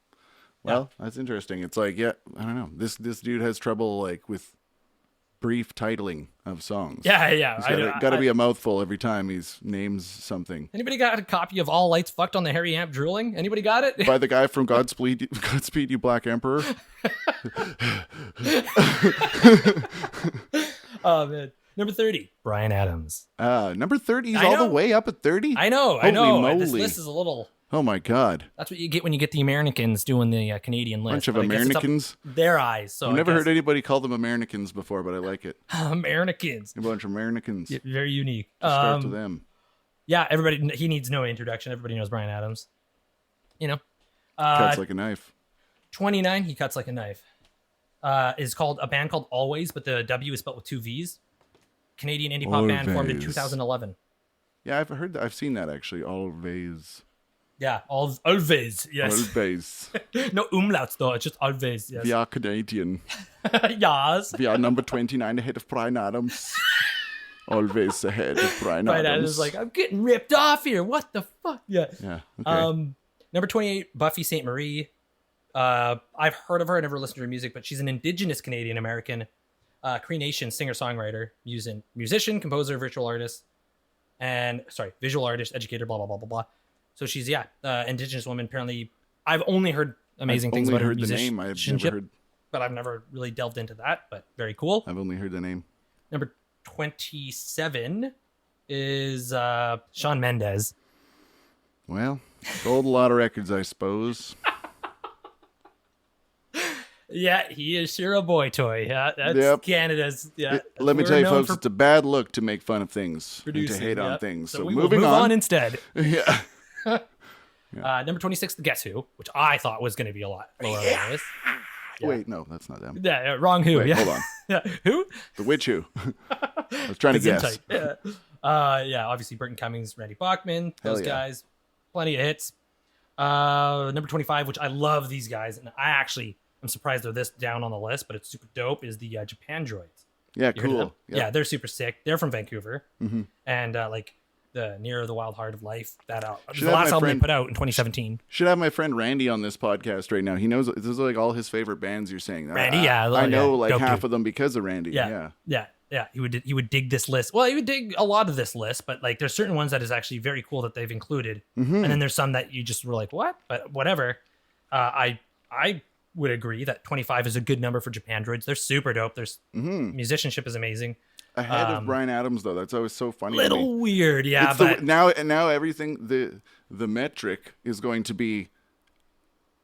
Well, that's interesting. It's like, yeah, I don't know. This dude has trouble like with brief titling of songs. yeah. He's got to be a mouthful every time he names something. Anybody got a copy of All Lights Fucked on the Hairy Amp Drooling? Anybody got it? By the guy from Godspeed You Black Emperor. Oh, man. Number 30, Bryan Adams. Number 30. He's I all the know. way up at 30. I know. Holy This moly. list is a little Oh my God. That's what you get when you get the Americans doing the Canadian list. Bunch of But I guess it's up Americans. their eyes. So I've never heard anybody call them Americans before, but I like it. Americans. A bunch of Americans. Yeah, very unique. Start with them. Yeah, everybody. He needs no introduction. Everybody knows Bryan Adams. You know, Cuts like a knife. 29. He cuts like a knife. Is called a band called Always, but the W is spelled with 2 V's. Canadian indie pop band formed in Always. 2011. Yeah, I've heard that. I've seen that actually. Always. Yeah, Always. Yes. Always. No umlauts though. It's just Always. Yes. We are Canadian. Yes. We are number 29 ahead of Bryan Adams. Always ahead of Bryan Bryan Adams. Adams is like, I'm getting ripped off here. What the fuck? Yeah. Yeah. Okay. Number 28, Buffy St. Marie. I've heard of her. I never listened to her music, but she's an Indigenous Canadian American Cree Nation singer-songwriter, musician, composer, visual artist, educator, blah, blah, blah, blah, blah. So she's, Indigenous woman. Apparently, I've only heard amazing things about her the name. I've never heard. But I've never really delved into that, but very cool. I've only heard the name. Number 27 is Shawn Mendes. Well, sold a lot of records, I suppose. Yeah, he is sure a boy toy. Yeah, that's Canada's. Yeah, Let me tell you, folks, it's a bad look to make fun of things and to hate on things. So we moving will move on. on instead. Yeah. Number 26, the Guess Who, which I thought was going to be a lot lower on this. Yeah. Wait, no, that's not them. Yeah, wrong Who. Wait, yeah. hold on. Yeah, who? The Witch Who. I was trying to guess. Yeah. Obviously Burton Cummings, Randy Bachman, Hell those yeah. guys, plenty of hits. Number 25, which I love these guys, and I'm surprised they're this down on the list, but it's super dope, is the Japan Droids. Yeah, You heard of them? cool. Yeah, they're super sick. They're from Vancouver. Mm-hmm. And the Near the Wild Heart of Life, that Should the have last my album friend- they put out in 2017. Should have my friend Randy on this podcast right now. He knows this is like all his favorite bands. You're saying Randy, I know like dope half dude. of them because of Randy. Yeah. He would dig this list. Well, he would dig a lot of this list, but like there's certain ones that is actually very cool that they've included, Mm-hmm. and then there's some that you just were like, what? But whatever. I would agree that 25 is a good number for Japan Droids. They're super dope. There's musicianship is amazing. Ahead of Bryan Adams though. That's always so funny. to me. Little weird, yeah. It's But now everything the metric is going to be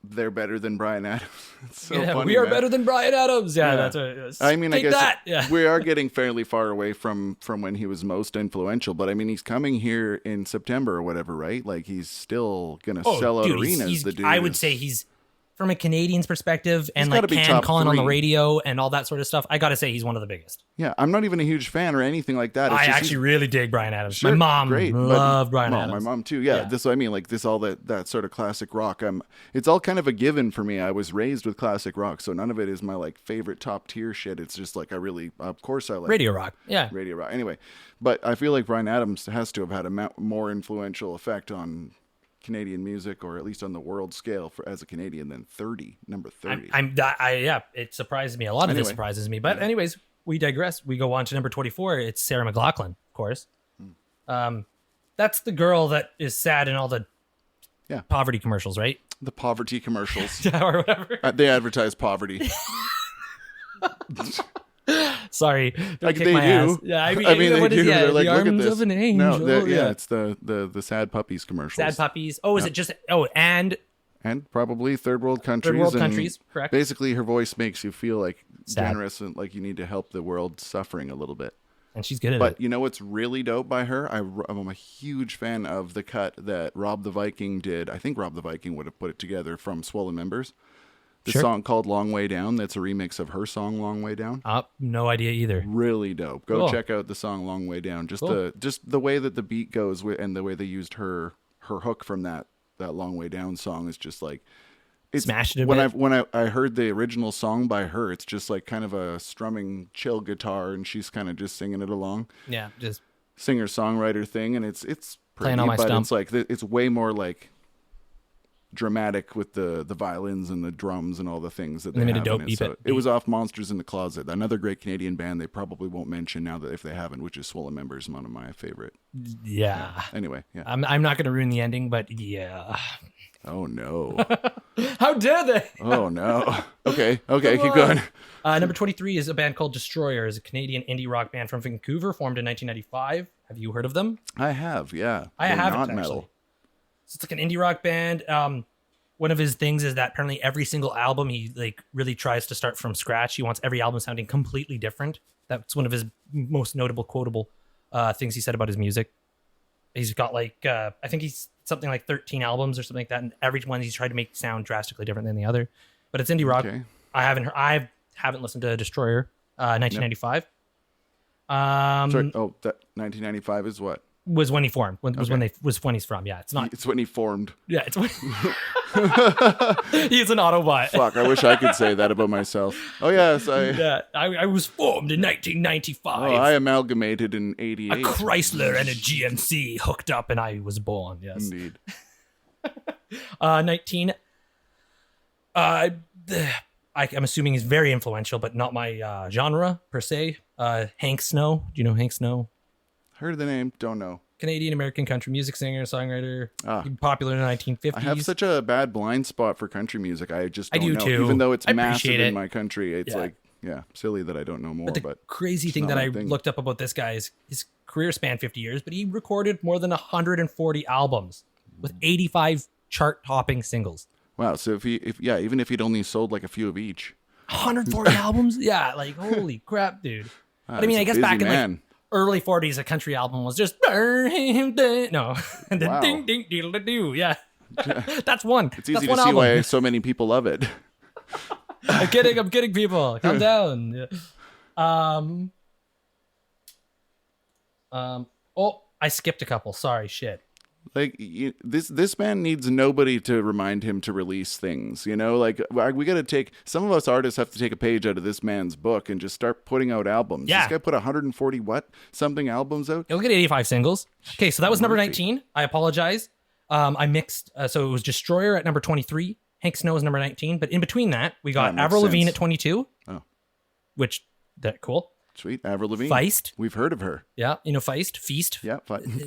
they're better than Bryan Adams. It's so funny. we are man. better than Bryan Adams. Yeah, Yeah. that's I mean, I take guess that. Yeah. we are getting fairly far away from when he was most influential. But I mean, he's coming here in September or whatever, right? Like he's still gonna sell out dude, arenas. he's- the dude I would is- say he's from a Canadian's perspective and gotta like be can top calling on the 3. radio and all that sort of stuff. I got to say he's one of the biggest. Yeah, I'm not even a huge fan or anything like that. It's I just actually really dig Bryan Adams. Sure, My mom great, but- loved Bryan No, Adams. my mom too. Yeah, Yeah. this I mean, like this all that sort of classic rock. It's all kind of a given for me. I was raised with classic rock, so none of it is my like favorite top tier shit. It's just like of course I like Radio rock. Yeah. radio rock. Anyway, but I feel like Bryan Adams has to have had a more influential effect on Canadian music, or at least on the world scale as a Canadian than number 30. It surprises me. A lot of this Anyway. surprises me. But anyways, we digress. We go on to number 24. It's Sarah McLachlan, of course. That's the girl that is sad in all the poverty commercials, right? The poverty commercials. Or whatever. They advertise poverty. Sorry. Don't Like kick they my do. ass. Yeah, I mean, they what is do. They're like, the look at arms this. of an angel. No, it's the sad puppies commercials. Sad puppies. Oh, is it just and Probably third world countries. Third world and countries, correct. Basically, her voice makes you feel like Sad. generous and like you need to help the world suffering a little bit. and she's good at But it. you know what's really dope by her? I'm a huge fan of the cut that Rob the Viking did. I think Rob the Viking would have put it together from Swollen Members. The Sure. song called Long Way Down. That's a remix of her song Long Way Down. No idea either. Really dope. Go Cool. check out the song Long Way Down. Just Cool. the way that the beat goes and the way they used her hook from that Long Way Down song is just like Smashed it a when bit. when I heard the original song by her, it's just like kind of a strumming chill guitar and she's kind of just singing it along. Yeah, just Singer-songwriter thing, and it's pretty, Playing on my but stump. it's like it's way more like dramatic with the violins and the drums and all the things that They they made a have dope in it. beat So it. it was off Monsters in the Closet, another great Canadian band they probably won't mention now that if they haven't, which is Swollen Members, one of my favorite. yeah. Anyway, yeah. I'm not going to ruin the ending, but yeah. Oh no. How dare they? Oh no. Okay, Come keep on. going. Number 23 is a band called Destroyer. It's a Canadian indie rock band from Vancouver, formed in 1995. Have you heard of them? I have, yeah. I They're haven't, not actually. metal. So it's like an indie rock band. One of his things is that apparently every single album he like really tries to start from scratch. He wants every album sounding completely different. That's one of his most notable quotable things he said about his music. He's got like I think he's something like 13 albums or something like that, and every one he's tried to make sound drastically different than the other. But it's indie rock. Okay. I haven't listened to Destroyer, 1995. Sorry. Oh, that 1995 is what? Was when he formed. When he's from. Yeah, it's not. It's when he formed. Yeah, it's when he's an Autobot. Fuck, I wish I could say that about myself. Oh yes, I was formed in 1995. Oh, I amalgamated in a '88. Chrysler and a GMC hooked up, and I was born. Yes, Indeed. 19. I'm assuming he's very influential, but not my genre per se. Hank Snow. Do you know Hank Snow? Heard of the name, don't know. Canadian-American country music singer, songwriter, popular in the 1950s. I have such a bad blind spot for country music. I just don't know. Too. Even though it's I massive appreciate in it. my country, it's silly that I don't know more. But the crazy thing that I looked up about this guy is his career spanned 50 years, but he recorded more than 140 albums with 85 chart-topping singles. Wow, so even if he'd only sold like a few of each. 140 albums? Yeah, like holy crap, dude. But I mean, I guess back in like early 40s, a country album was just no, and then Wow. ding ding diddle do. Yeah, that's one. It's easy to see why so many people love it. I'm kidding, people. Calm down. Oh, I skipped a couple. Sorry, shit. Like this man needs nobody to remind him to release things, you know. Like we got to take some of us artists have to take a page out of this man's book and just start putting out albums. Yeah. This guy put 140 something albums out. Look at 85 singles. Okay, so that was number 19. I apologize. I mixed. So it was Destroyer at number 23. Hank Snow is number 19. But in between that, we got Avril Lavigne at 22. Oh, which that cool. Sweet, Avril Lavigne. Feist. We've heard of her. Yeah, you know Feist. Feast. Yeah,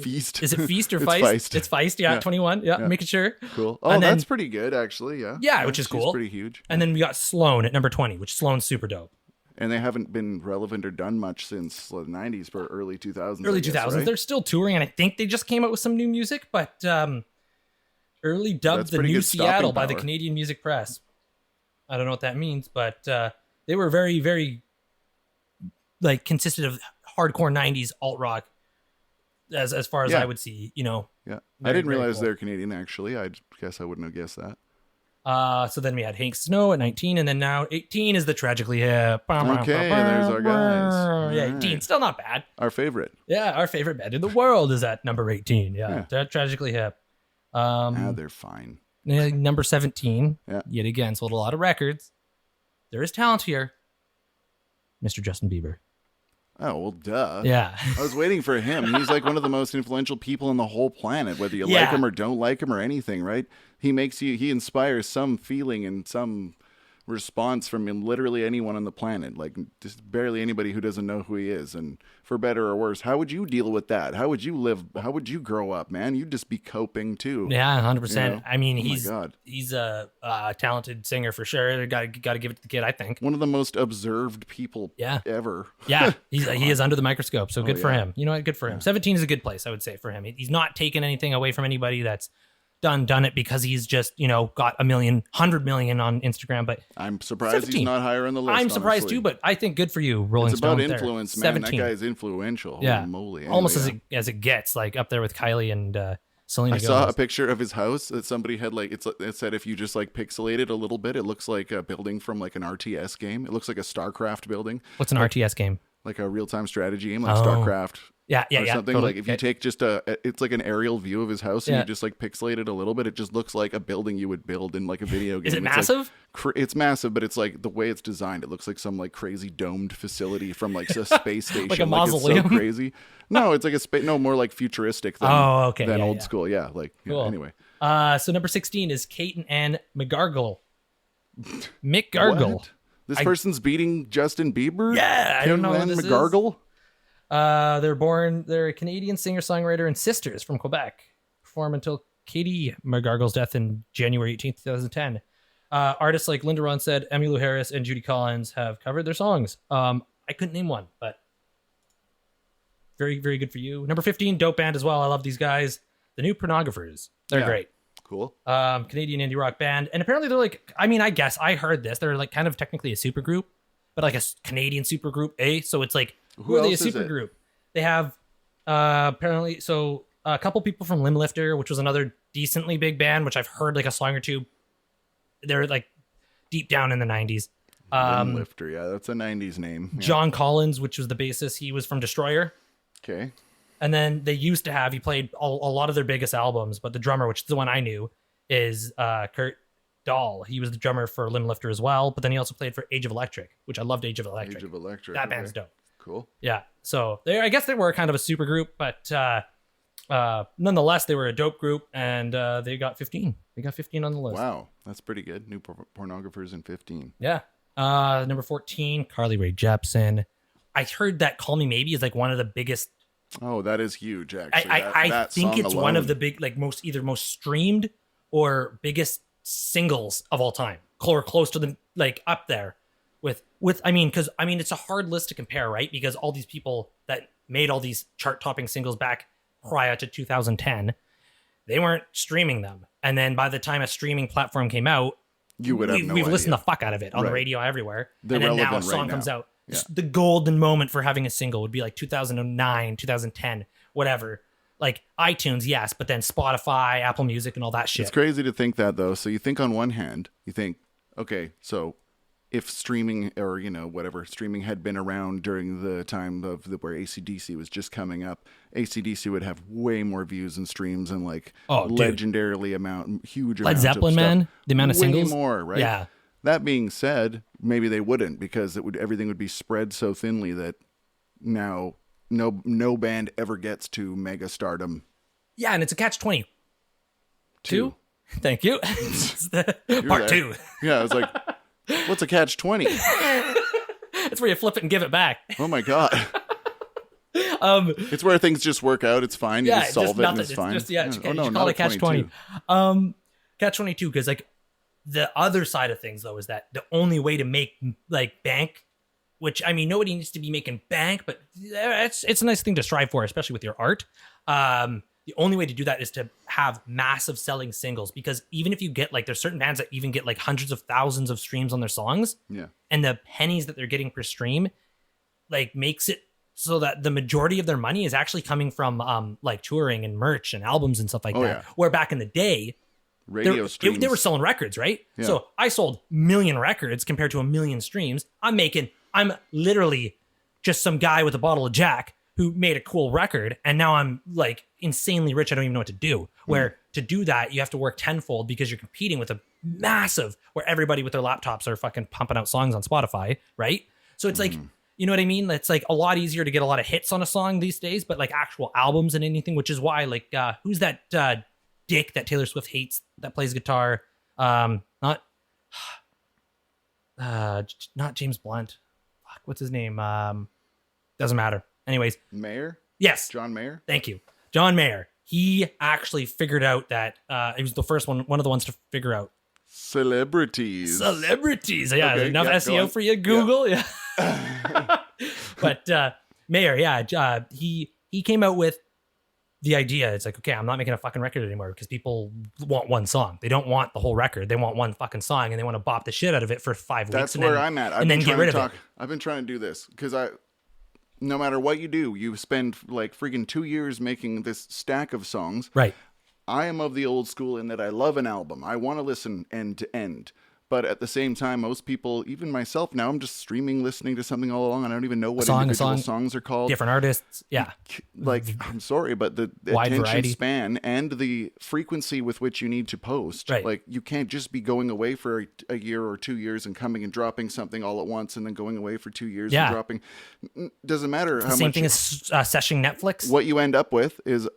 Feast. Is it Feast or It's Feist? Feist. It's Feist. Yeah, 21. Yeah, making sure. Cool. Oh, And then- that's pretty good, actually. Yeah. Yeah, which is she's cool. pretty huge. And then we got Sloan at number 20, which Sloan's super dope. And they haven't been relevant or done much since the 90s or early 2000s. Early I guess, 2000s. right? They're still touring, and I think they just came out with some new music, but early dubbed That's the pretty New good stopping Seattle by the power. Canadian Music Press. I don't know what that means, but they were very, very like consisted of hardcore 90s alt rock as far as I would see, you know. Yeah. Very, I didn't very realize cool. they're Canadian, actually. I guess I wouldn't have guessed that. So then we had Hank Snow at 19, and then now 18 is the Tragically Hip. Okay, there's our guys. Yeah, All 18, right. still not bad. Our favorite. Yeah, our favorite band in the world is at number 18. Yeah. Tragically Hip. They're fine. Number 17. Yeah. Yet again, sold a lot of records. There is talent here. Mr. Justin Bieber. Oh, well, duh. Yeah. I was waiting for him. He's like one of the most influential people on the whole planet, whether you like Yeah. him or don't like him or anything, right? He inspires some feeling and some response from literally anyone on the planet, like just barely anybody who doesn't know who he is. And for better or worse, how would you deal with that? How would you live? How would you grow up, man? You'd just be coping too. Yeah, 100%. You know? I mean, Oh my he's God. he's a talented singer for sure. Got to give it to the kid, I think. One of the most observed people ever. Yeah, he is under the microscope, so good for yeah. him. You know what? Good for him. 17 is a good place, I would say, for him. He's not taking anything away from anybody that's done it because he's just, you know, got 100 million on Instagram. But I'm surprised 17. he's not higher on the list. I'm surprised honestly. too, but I think good for you, Rolling It's about Stone. influence, there. man. 17. That guy's influential. Yeah. Holy moly. Almost Anyway, as it gets, like up there with Kylie and Selena I Gomez. saw a picture of his house that somebody had it said if you just like pixelate it a little bit, it looks like a building from like an RTS game. It looks like a StarCraft building, What's an RTS game? like a real-time strategy game, like Oh. StarCraft. Yeah, Or something totally. like if you take just it's like an aerial view of his house and Yeah. you just like pixelate it a little bit, it just looks like a building you would build in like a video game. Is it It's like massive? it's massive, but it's like the way it's designed, it looks like some like crazy domed facility from like a space station. Like a It's mausoleum? so crazy. No, it's like a space. No, more like futuristic than, Okay, than yeah, old yeah. school. Yeah, like Cool. anyway. So number 16 is Kate and Ann McGargle. McGargle. What? This person's beating Justin Bieber? Yeah, I don't know who Kim this Ann is. McGargle? They're a Canadian singer-songwriter and sisters from Quebec. Perform until Katie McGargle's death in January 18th, 2010. Artists like Linda Ronstadt, Emmylou Harris, and Judy Collins have covered their songs. I couldn't name one, but very, very good for you. Number 15, dope band as well. I love these guys. the new Pornographers. They're Yeah. great. Cool. Canadian indie rock band, and apparently they're like, I mean, I guess I heard this. They're like kind of technically a super group, but like a Canadian super group, So it's like, who are they a else is super it? group? They have apparently a couple people from Limblifter, which was another decently big band, which I've heard like a song or two. They're like deep down in the 90s. Lifter, yeah, that's a 90s name. Yeah. John Collins, which was the bassist, he was from Destroyer. Okay. And then they used to have, he played a lot of their biggest albums, but the drummer, which is the one I knew, is Kurt Dahl. He was the drummer for Limblifter as well, but then he also played for Age of Electric, which I loved Age of Electric. Age of Electric. That band's dope. Cool. Yeah. So I guess they were kind of a super group, but nonetheless, they were a dope group, and they got 15. They got 15 on the list. Wow, that's pretty good. New Pornographers in 15. Yeah. Number 14, Carly Rae Jepsen. I heard that Call Me Maybe is like one of the biggest. Oh, that is huge, actually. I that think song it's one of alone. the big, like most streamed or biggest singles of all time, or close to the like up there with. I mean, because it's a hard list to compare, right? Because all these people that made all these chart-topping singles back prior to 2010, they weren't streaming them, and then by the time a streaming platform came out, You would have no we've idea. listened the fuck out of it on the Right. radio everywhere, They're and then now a relevant song right comes now. out. Yeah. The golden moment for having a single would be like 2009, 2010, whatever. Like iTunes, yes, but then Spotify, Apple Music, and all that shit. It's crazy to think that, though. So you think on one hand, you think, okay, so if streaming or, whatever, streaming had been around during the time of where AC/DC was just coming up, AC/DC would have way more views and streams and like Dude. legendarily huge Led amounts Zeppelin, of stuff. man, the amount of way singles. more, right? Yeah. That being said, maybe they wouldn't because everything would be spread so thinly that now no band ever gets to mega stardom. Yeah, and it's a catch-22. Two? Thank you. It's the part there. 2. Yeah, I was like, what's a catch-20? That's where you flip it and give it back. Oh my god. It's where things just work out. It's fine. You Yeah, just solve just it nothing. and it's fine. Just, you call not it a catch-20. 22. Catch-22, because like the other side of things though is that the only way to make like bank, which nobody needs to be making bank, but it's a nice thing to strive for, especially with your art. The only way to do that is to have massive selling singles, because even if you get like, there's certain bands that even get like hundreds of thousands of streams on their songs, Yeah. and the pennies that they're getting per stream like makes it so that the majority of their money is actually coming from like touring and merch and albums and stuff like that. yeah. Where back in the day, Radio streams. they were selling records, right? Yeah. So I sold 1 million records compared to 1 million streams. I'm literally just some guy with a bottle of Jack who made a cool record, and now I'm like insanely rich. I don't even know what to do. Where to do that, you have to work tenfold because you're competing with a massive, where everybody with their laptops are fucking pumping out songs on Spotify, right? So it's like, you know what I mean? It's like a lot easier to get a lot of hits on a song these days, but like actual albums and anything, which is why like who's that dick that Taylor Swift hates that plays guitar? Not James Blunt. Fuck, what's his name? Doesn't matter. Anyways, Mayer? yes. John Mayer? Thank you. John Mayer. He actually figured out that he was the first one of the ones to figure out Celebrities. celebrities. Yeah, Okay, enough yeah, go SEO on. for you, Google. Yeah. But Mayer, yeah, he came out with the idea. It's like, okay, I'm not making a fucking record anymore because people want one song. They don't want the whole record. They want one fucking song, and they want to bop the shit out of it for 5 weeks. That's and where then, I'm at. and then get rid of it. I've been trying to do this because no matter what you do, you spend like freaking 2 years making this stack of songs. Right. I am of the old school in that I love an album. I want to listen end to end. But at the same time, most people, even myself now, I'm just streaming, listening to something all along. And I don't even know what individual songs are called. Different artists. Yeah. Like, I'm sorry, but the Wide attention variety. span and the frequency with which you need to post, Right. like you can't just be going away for a year or 2 years and coming and dropping something all at once and then going away for 2 years Yeah. and dropping. Doesn't matter how Same much. thing as seshing Netflix. What you end up with is,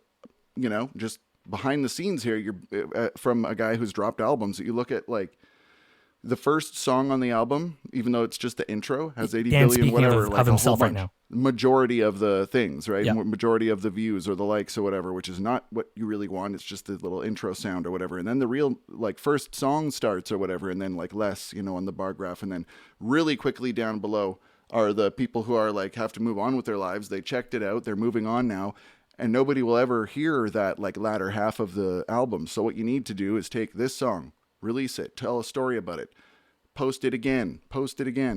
just behind the scenes here. You're from a guy who's dropped albums. You look at like the first song on the album, even though it's just the intro, has 80 Dan, billion speaking whatever, of like himself a whole right bunch. now. Majority of the things, right? Yeah. Majority of the views or the likes or whatever, which is not what you really want. It's just the little intro sound or whatever. And then the real like first song starts or whatever, and then like less, on the bar graph, and then really quickly down below are the people who are like have to move on with their lives. They checked it out. They're moving on now. and nobody will ever hear that like latter half of the album. So what you need to do is take this song, release it, tell a story about it, post it again,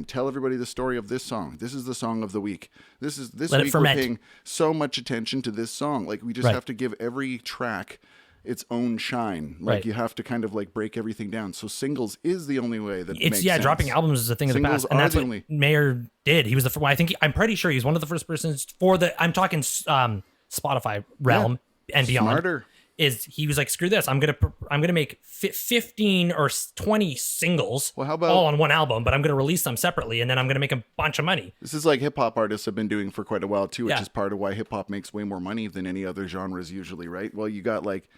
tell everybody the story of this song. This is the song of the week. This Let it week ferment. we're paying so much attention to this song. Like we just have to give every track its own shine. Like you have to kind of like break everything down. So singles is the only way that makes sense. Dropping albums is a thing of the Singles past, and are that's the what only- Mayer did. He was the I'm pretty sure he's one of the first persons for the. I'm talking Spotify realm and beyond. Smarter. Is he was like, screw this, I'm gonna make 15 or 20 singles, Well, how about- all on one album, but I'm gonna release them separately, and then I'm gonna make a bunch of money. This is like hip hop artists have been doing for quite a while too, which Yeah. is part of why hip hop makes way more money than any other genres usually, right? Well, you got like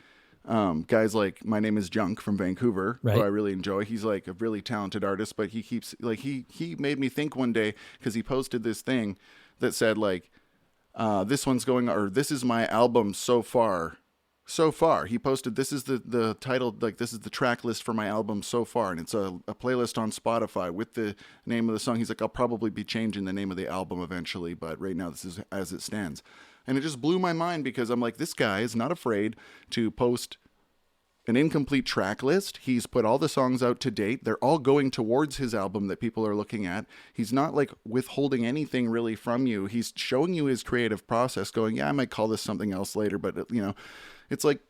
guys like My Name is Junk from Vancouver, Right. who I really enjoy. He's like a really talented artist, but he keeps like he made me think one day because he posted this thing that said like this one's going, or this is my album so far. So far, he posted this is the title, like this is the track list for my album so far, and it's a playlist on Spotify with the name of the song. He's like, I'll probably be changing the name of the album eventually, but right now this is as it stands. And it just blew my mind because I'm like, this guy is not afraid to post an incomplete track list. He's put all the songs out to date. They're all going towards his album that people are looking at. He's not like withholding anything really from you. He's showing you his creative process going, yeah, I might call this something else later, but you know, it's like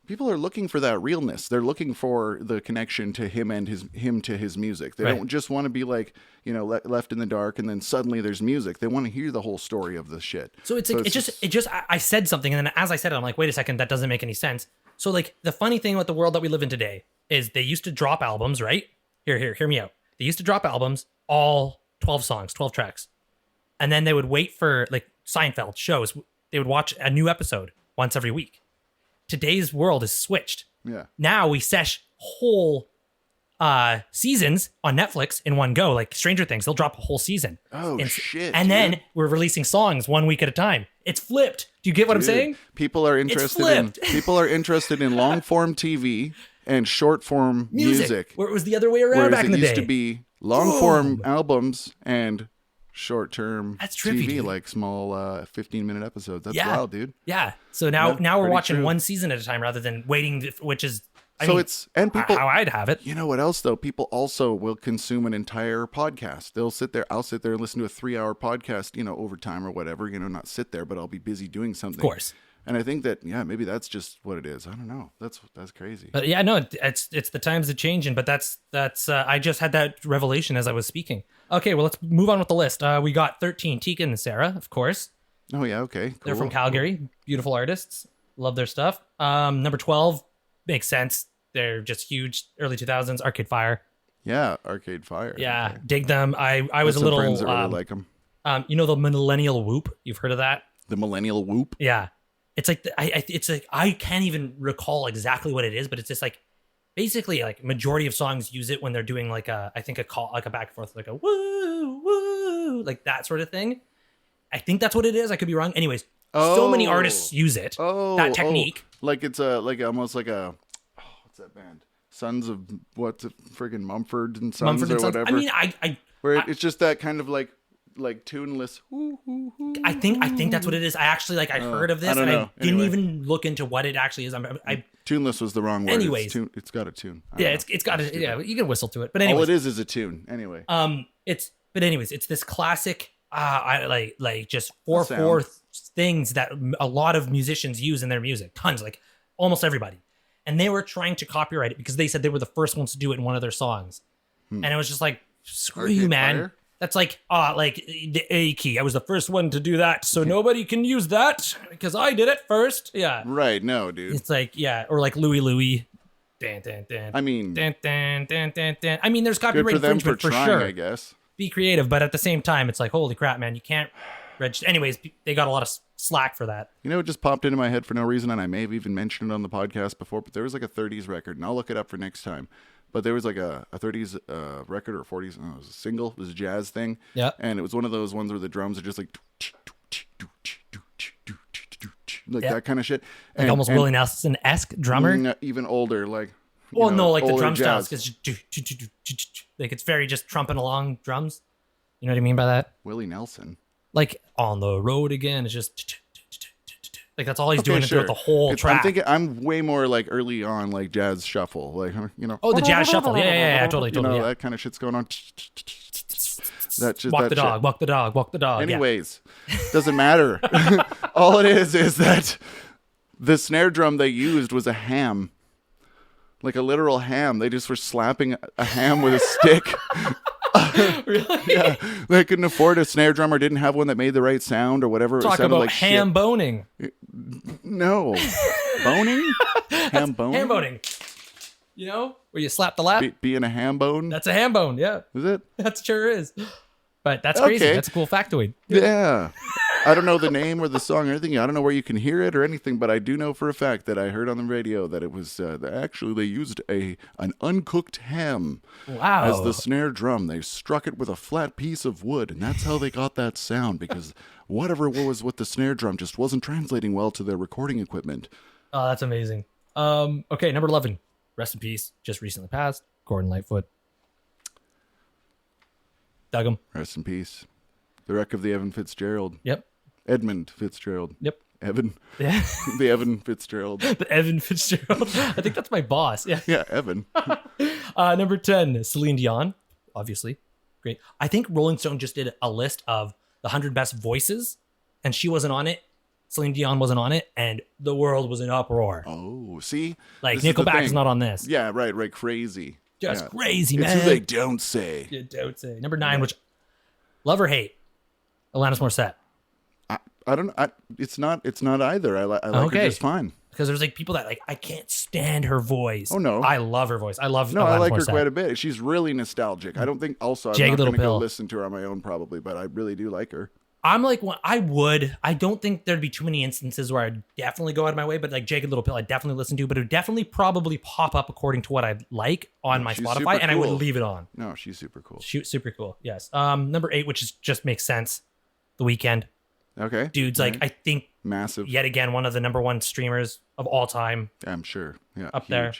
people are looking for that realness. They're looking for the connection to him and him to his music. They don't just want to be like, you know, left in the dark and then suddenly there's music. They want to hear the whole story of the shit. So it's like, I said something, and then as I said it, I'm like, wait a second, that doesn't make any sense. So like the funny thing with the world that we live in today is they used to drop albums, right? Hear me out. They used to drop albums, all 12 songs, 12 tracks. And then they would wait for like Seinfeld shows. They would watch a new episode once every week. Today's world is switched. Yeah. Now we sesh whole seasons on Netflix in one go. Like Stranger Things, they'll drop a whole season. Oh, shit, And dude. then we're releasing songs 1 week at a time. It's flipped. Do you get what I'm Dude, saying? people are interested in long form TV and short form music. Where it was the other way around Whereas back in the it used day. to be long form albums and short term That's trippy, TV, dude. like small 15-minute episodes. That's wild, dude. Yeah. So now we're pretty watching true. one season at a time rather than waiting, which is People, how I'd have it. you know what else though? People also will consume an entire podcast. I'll sit there and listen to a 3-hour podcast, you know, over time or whatever, you know, not sit there, but I'll be busy doing something. Of course. And I think that, yeah, maybe that's just what it is. I don't know. That's crazy. But yeah, no, it's the times that changing. But that's I just had that revelation as I was speaking. Okay, well, let's move on with the list. We got 13, Tegan and Sarah, of course. Oh yeah, okay. Cool. They're from Calgary. Beautiful artists. Love their stuff. Number 12 makes sense. They're just huge. Early 2000s, Arcade Fire. Yeah, Arcade Fire. Yeah, Okay. dig them. I was a Some little friends that really like them. you know the millennial whoop. You've heard of that? The Millennial Whoop. Yeah, it's like it's like I can't even recall exactly what it is, but it's just like basically like majority of songs use it when they're doing like a call, like a back and forth, like a woo woo, like that sort of thing. I think that's what it is. I could be wrong. Anyways, so many artists use it. That technique. Like it's almost like a what's that band? Sons of what's it? Friggin' Mumford and Sons Mumford or and Sons. whatever. I mean, where it's just that kind of like tuneless. I think that's what it is. I actually I heard of this, I don't and know. I didn't Anyway. even look into what it actually is. Tuneless was the wrong word. Anyways. It's got a tune. I don't Yeah, know. it's got a, yeah. You can whistle to it, but All anyways, it is a tune. Anyway. it's this classic. I like just 4/4 sound. things that a lot of musicians use in their music. Tons, like almost everybody, and they were trying to copyright it because they said they were the first ones to do it in one of their songs, and it was just like, screw you, Arcade man. Fire? That's like the A key. I was the first one to do that, so nobody can use that because I did it first. Yeah, Right. No, dude. it's like or like Louie. Dan, dan, dan. I mean, Dan, dan, dan, dan, dan. I mean, there's good copyright for them for infringement for trying, sure. I guess. Be creative, but at the same time, it's like, holy crap, man, you can't register. Anyways, they got a lot of slack for that. You know, it just popped into my head for no reason, and I may have even mentioned it on the podcast before, but there was like a 30s record, and I'll look it up for next time. But there was like a 30s record or 40s, it was a single, it was a jazz thing. Yeah. And it was one of those ones where the drums are just like Yeah. that kind of shit. Like And- almost and- Willie Nelson-esque drummer. Even older, like. Well, no, like the older drum jazz. styles. Like it's very just trumping along drums. You know what I mean by that? Willie Nelson. Like on the road again. It's just Like that's all he's doing throughout the whole track. I'm way more like early on, like jazz shuffle, like Oh, the jazz shuffle. Yeah, totally. That kind of shit's going on. That's just walk the dog, walk the dog, walk the dog. Anyways, doesn't matter. All it is that the snare drum they used was a ham, like a literal ham. They just were slapping a ham with a stick. Really? Yeah, they couldn't afford a snare drum or didn't have one that made the right sound or whatever. Talk about like ham boning. No, boning, ham bone, ham boning. You know, where you slap the lap. Being a ham bone. That's a ham bone. Yeah, is it? That sure is. But that's crazy. Okay. That's a cool factoid. Yeah. I don't know the name or the song or anything. I don't know where you can hear it or anything, but I do know for a fact that I heard on the radio that it was actually they used an uncooked ham as the snare drum. They struck it with a flat piece of wood, and that's how they got that sound because whatever was with the snare drum just wasn't translating well to their recording equipment. Oh, that's amazing. Okay, number 11. Rest in peace. Just recently passed. Gordon Lightfoot. Dug him. Rest in peace. The wreck of the Evan Fitzgerald. Yep. Edmund Fitzgerald. Yep. Evan. Yeah. The Evan Fitzgerald. The Evan Fitzgerald. I think that's my boss. Yeah. Yeah, Evan. Number 10, Celine Dion. Obviously. Great. I think Rolling Stone just did a list of the 100 best voices, and she wasn't on it. Celine Dion wasn't on it, and the world was in uproar. Oh, see? Like, Nickelback is not on this. Yeah, right. Crazy. Just crazy, man. It's who they don't say. You don't say. Number 9, which love or hate, Alanis Morissette. I don't. It's not either. I like her just fine. Because there's like people that like I can't stand her voice. Oh no, I love her voice. I like Morissette. her quite a bit. She's really nostalgic. I don't think. Also, I'm not going to go listen to her on my own probably, but I really do like her. I'm like, I would. I don't think there'd be too many instances where I'd definitely go out of my way, but like Jagged Little Pill, I'd definitely listen to, but it would definitely probably pop up according to what I like on my Spotify, and I would leave it on. No, she's super cool. Super cool. Yes. Number 8, which is just makes sense. The Weeknd. Okay. Dude's like, I think massive. Yet again, one of the number 1 streamers of all time. I'm sure. Yeah. Up huge. There.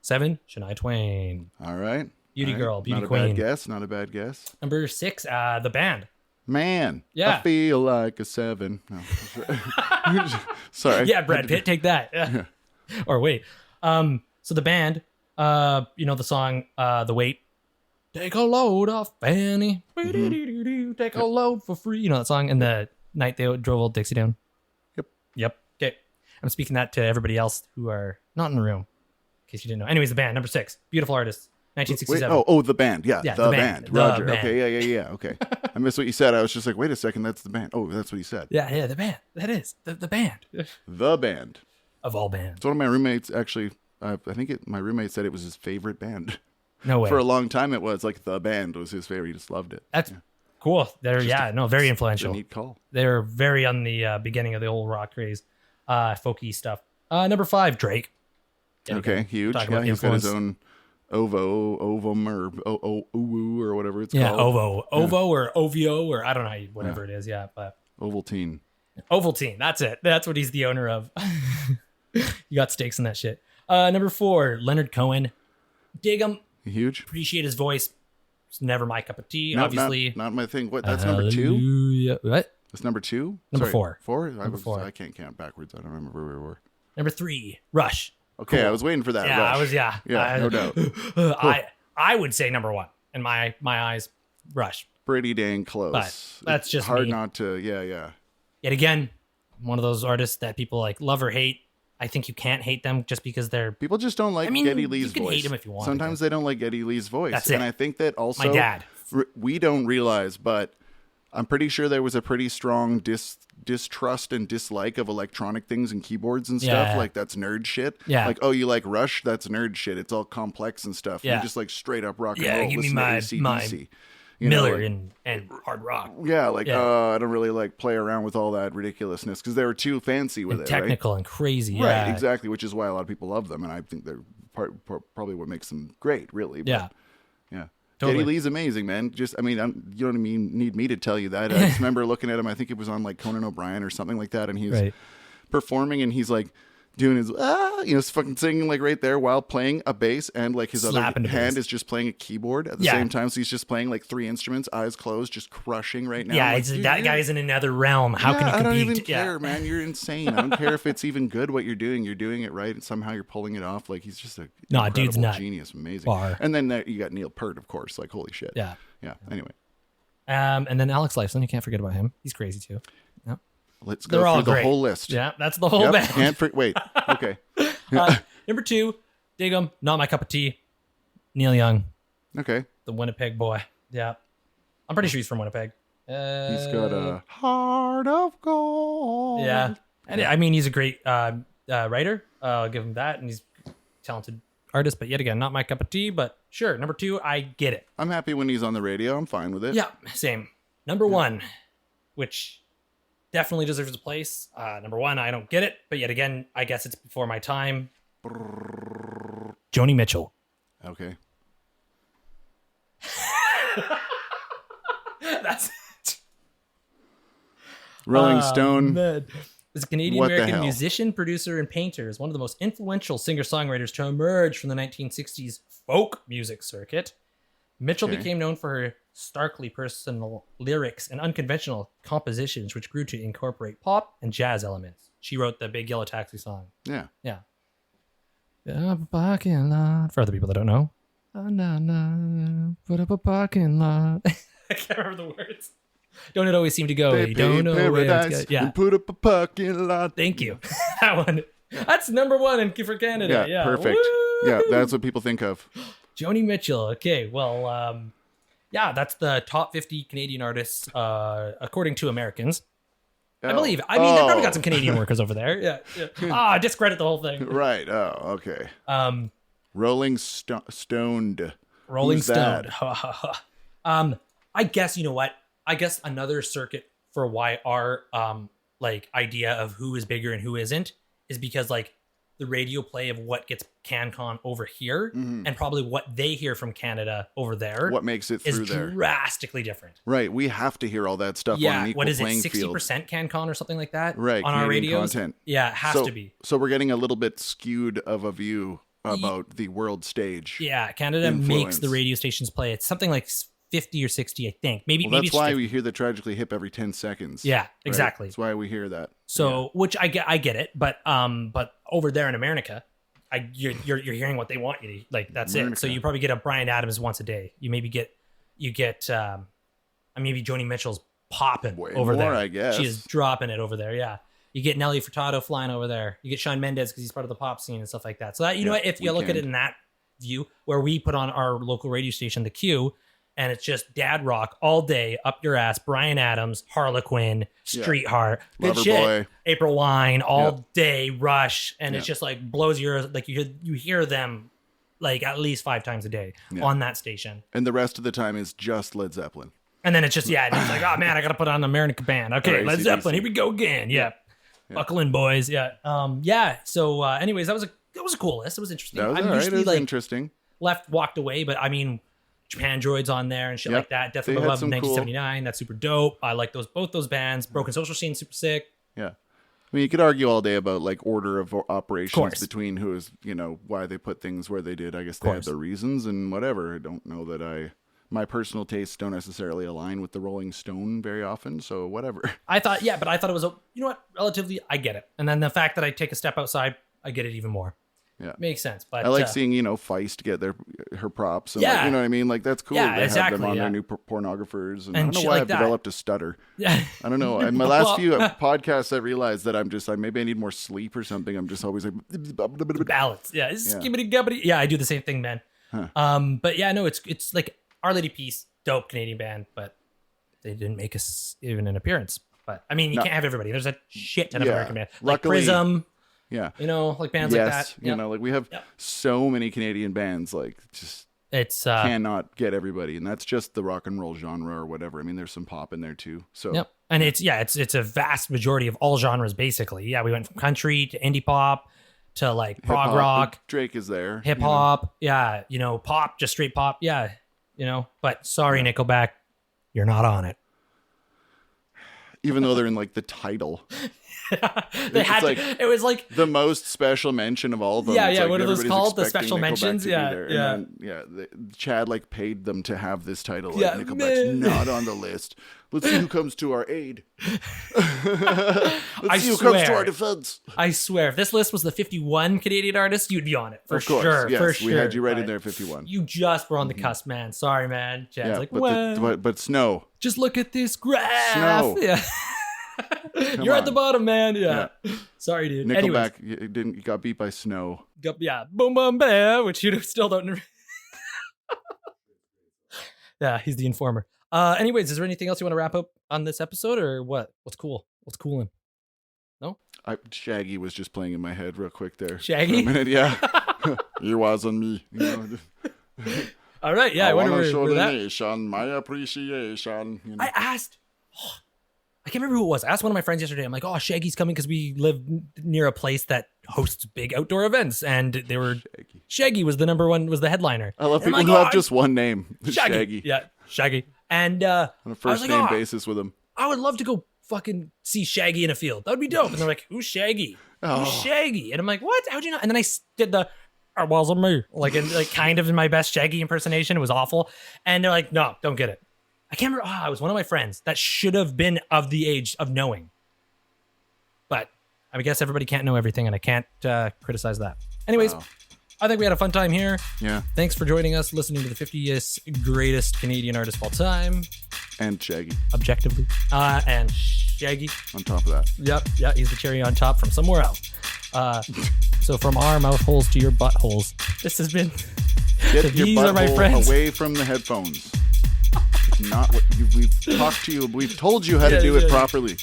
7, Shania Twain. All right. Beauty girl, beauty not queen. Not a bad guess. Number 6, the band. Man, yeah. I feel like a 7. No. Sorry. Yeah, Brad Pitt, take that. Yeah. Or wait. So the band, the song, The Weight. Take a load off Fanny. Mm-hmm. Take a load for free. You know that song? And the night they drove Old Dixie down. Yep. Okay. I'm speaking that to everybody else who are not in the room, in case you didn't know. Anyways, the band, number 6. Beautiful artist. 1967. Wait, the band. Yeah, the band. Roger. Band. Okay, yeah. Okay. I missed what you said. I was just like, wait a second, that's the band. Oh, that's what he said. Yeah, the band. That is the band. The band. Of all bands. It's one of my roommates, actually, I think my roommate said it was his favorite band. No way. For a long time it was like the band was his favorite. He just loved it. That's cool. They're, very influential. A neat call. They're very on the beginning of the old rock craze, folky stuff. Number 5, Drake. Okay, huge. Yeah, he's got his own ovum or whatever it's called. Yeah, ovo or ovio or I don't know whatever it is. Yeah, but Ovaltine. That's it. That's what he's the owner of. You got stakes in that shit. Number 4, Leonard Cohen. Dig him. Huge. Appreciate his voice. It's never my cup of tea. Obviously, not my thing. What? That's number 2. What? That's number 2. Number 4. 4. Number 4. I can't count backwards. I don't remember where we were. Number 3, Rush. Okay, cool. I was waiting for that. Yeah, Rush. I was. Yeah, no doubt. I would say number 1 in my eyes. Rush. Pretty dang close. But that's just hard me. not to. Yeah. Yet again, one of those artists that people like love or hate. I think you can't hate them just because they're... People just don't like Geddy Lee's voice. You can hate him if you want. Sometimes they don't like Geddy Lee's voice. That's it. And I think that also... My dad. We don't realize, but I'm pretty sure there was a pretty strong distrust and dislike of electronic things and keyboards and stuff. Yeah. Like, that's nerd shit. Yeah. Like, oh, you like Rush? That's nerd shit. It's all complex and stuff. Yeah. You just like straight up rock and roll. Give me AC/DC. Miller and hard rock. Yeah, I don't really like play around with all that ridiculously because they were too fancy with it, technical right? and crazy. Right, exactly, which is why a lot of people love them, and I think they're probably what makes them great, really. But, yeah. Totally. Geddy Lee's amazing, man. You don't need me to tell you that. I just remember looking at him. I think it was on like Conan O'Brien or something like that, and he was performing, and he's like doing his fucking singing like right there while playing a bass, and like his Slapping other the hand bass. is just playing a keyboard at the same time. So he's just playing like 3 instruments, eyes closed, just crushing right now. Yeah, I'm like, it's, dude, that guy's in another realm. How can you compete? I don't even care, man. You're insane. I don't care if it's even good what you're doing. You're doing it right, and somehow you're pulling it off. Like he's just a Dude's nut. genius, amazing. Bar. And then you got Neil Peart, of course. Like holy shit. Yeah. Anyway, and then Alex Lifeson, you can't forget about him. He's crazy too. No. let's They're go all through the great. whole list. Yeah, that's the whole band. Wait. Okay. Number 2, dig 'em, not my cup of tea. Neil Young, Okay. the Winnipeg boy. Yeah, I'm pretty sure he's from Winnipeg. He's got a heart of gold. Yeah, and I mean he's a great writer. I'll give him that, and he's a talented artist. But yet again, not my cup of tea. But sure, number 2, I get it. I'm happy when he's on the radio. I'm fine with it. Yeah, same. Number 1, which definitely deserves a place. Number 1, I don't get it, but yet again, I guess it's before my time. Joni Mitchell. Okay. That's Rolling Stone. Man. Is a What the Canadian-American hell? musician, producer, and painter. Is one of the most influential singer-songwriters to emerge from the 1960s folk music circuit. Mitchell Okay. became known for her starkly personal lyrics and unconventional compositions, which grew to incorporate pop and jazz elements. She wrote the Big Yellow Taxi song. Yeah. Yeah. Up a parking lot. For other people that don't know. Oh, no, put up a parking lot. I can't remember the words. Don't it always seem to go? They You don't know where it's paradise going. Yeah. and put up a parking lot. Thank you. That one. That's number 1 for Canada. Yeah. Perfect. Woo! Yeah, that's what people think of. Joni Mitchell. Okay. Well, yeah, that's the top 50 Canadian artists, according to Americans. I believe. I mean, they probably got some Canadian workers over there. Yeah. Discredit the whole thing. Right. Oh, okay. Rolling Stoned. Rolling Who's that? Stone. I guess, you know what? I guess another circuit for why our like idea of who is bigger and who isn't is because like the radio play of what gets CanCon over here and probably what they hear from Canada over there. What makes it is through there? drastically different. Right. We have to hear all that stuff on Yeah, an equal what is it? playing 60% field. CanCon or something like that? Right, On our Canadian radios. content. Yeah, it has to be. So we're getting a little bit skewed of a view about the world stage. Yeah, Canada influence. makes the radio stations play. It's something like 50 or 60, I think. Maybe Well, maybe that's it's why 50. we hear the Tragically Hip every 10 seconds. Yeah, right? exactly. That's why we hear that. So, which I get it, but over there in America, you're hearing what they want you to, like, that's it. So America. you probably get a Bryan Adams once a day. You maybe get maybe Joni Mitchell's popping Way over more, there. I guess. She is dropping it over there. Yeah. You get Nelly Furtado flying over there. You get Shawn Mendes because he's part of the pop scene and stuff like that. So that, you know what, if you look at it in that view, where we put on our local radio station, The Q, and it's just dad rock all day, up your ass, Bryan Adams, Harlequin, Street Heart, good shit. Loverboy. April Wine, all Yep. day, Rush, and it's Yep. just like blows your, like you hear them like at least 5 times a day on that station. And the rest of the time is just Led Zeppelin. And then it's just, and it's like, oh man, I got to put on an American band. Okay, Or Led AC/DC. Zeppelin, here we go again. Yeah. Buckle in, boys. Yeah. So anyways, that was a cool list. It was interesting. That was I'm all right. usually It was like interesting. walked away, but I mean, Japan Droid's on there and shit Yep. like that. Death They of had Love some cool- 1979. That's super dope. I like both those bands. Broken Social Scene, super sick. Yeah. I mean, you could argue all day about like order of operations course. between who is, why they put things where they did. I guess they had course. their reasons and whatever. I don't know that my personal tastes don't necessarily align with the Rolling Stone very often. So whatever. I thought it was relatively, I get it. And then the fact that I take a step outside, I get it even more. Yeah. Makes sense. But I like seeing, Feist get her props. And Yeah. you know what I mean? Like, that's cool. Yeah, they exactly, have them on yeah. their new pornographers. And I And don't know shit why like I've that. developed a stutter. yeah. I don't know. In my last few podcasts, I realized that I'm just, maybe I need more sleep or something. I'm just always like, Balance. Yeah. It's Yeah. skibbity gubbity. Yeah, I do the same thing, man. Huh. But yeah, no, it's like Our Lady Peace, dope Canadian band, but they didn't make us even an appearance. But I mean, you can't have everybody. There's a shit ton of Yeah. American bands. Like Luckily- Prism, yeah. like bands like Yes. that. Yep. Like we have Yep. so many Canadian bands, like just It's cannot get everybody. And that's just the rock and roll genre or whatever. I mean, there's some pop in there too. So Yep. And it's a vast majority of all genres basically. Yeah, we went from country to indie pop to like prog hip-hop, rock, Drake is there. hip hop. Yeah, pop, just straight pop. Yeah, But sorry, Nickelback, you're not on it. Even though they're in like the title. They had like it was like the most special mention of all of them. Yeah, It's yeah, like what are those everybody's called? The expecting special Nickelback mentions? to be Yeah, there. yeah. And then, Chad like paid them to have this title. Like, Yeah, Nickelback's man. not on the list. Let's see who comes to our aid. I Let's see who comes to swear. our defense. I swear, if this list was the 51 Canadian artists, you'd be on it for Of course, sure. yes, For sure. we had you right in But there, 51. You just were on the cusp, man. Sorry, man. Chad's Yeah, like, but, well, but Snow. just look at this graph. Snow. Yeah. You're at the on. bottom, man. Yeah. Sorry, dude. Anyways, Nickelback you got beat by Snow. yeah, boom, boom, bear, which you still don't. Yeah, he's the informer. Anyways, is there anything else you want to wrap up on this episode, or what? What's cool? What's coolin'? Shaggy was just playing in my head real quick there. Shaggy? For a minute, yeah. It was on me. You know. All right, yeah. I wonder wanna where, show where the that. nation my appreciation. You know. I asked. I can't remember who it was. I asked one of my friends yesterday. I'm like, "Oh, Shaggy's coming because we live near a place that hosts big outdoor events," and they were Shaggy was the number one, was the headliner. I love And people I'm who like, have just one name. Shaggy. Yeah, Shaggy. And On a I was first like, name "Oh, basis with him. I would love to go fucking see Shaggy in a field. That would be dope." And they're like, "Who's Shaggy? Oh. Who's Shaggy?" And I'm like, "What? How'd you know?" And then I did the, "It wasn't me," like kind of in my best Shaggy impersonation. It was awful. And they're like, "No, don't get it." I can't remember. It was one of my friends that should have been of the age of knowing. But I guess everybody can't know everything, and I can't criticize that. Anyways, Wow. I think we had a fun time here. Yeah. Thanks for joining us, listening to the 50th greatest Canadian artist of all time, And Shaggy objectively. And Shaggy. on top of that. Yep, yeah, he's the cherry on top from somewhere else. So from our mouth holes to your buttholes, this has been Get your These Are My butthole Friends. away from the headphones. It's not what we've talked to you. We've told you how to Yeah, do it yeah. properly.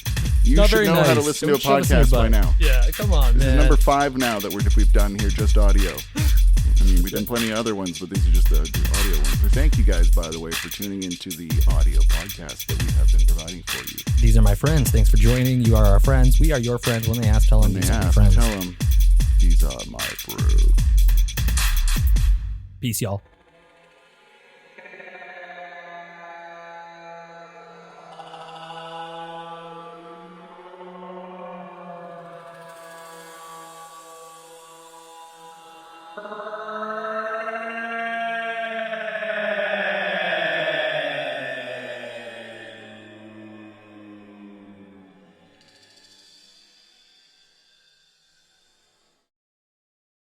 You Not should very know how to nice. listen Don't to a shove us in your podcast by butt. now. Yeah, come on, This man. is number 5 now that we've done here, just audio. I mean, we've done plenty of other ones, but these are just the audio ones. So thank you guys, by the way, for tuning into the audio podcast that we have been providing for you. These are my friends. Thanks for joining. You are our friends. We are your friends. When they ask, tell them When these they are my ask, friends. tell them, these are my friends. Peace, y'all.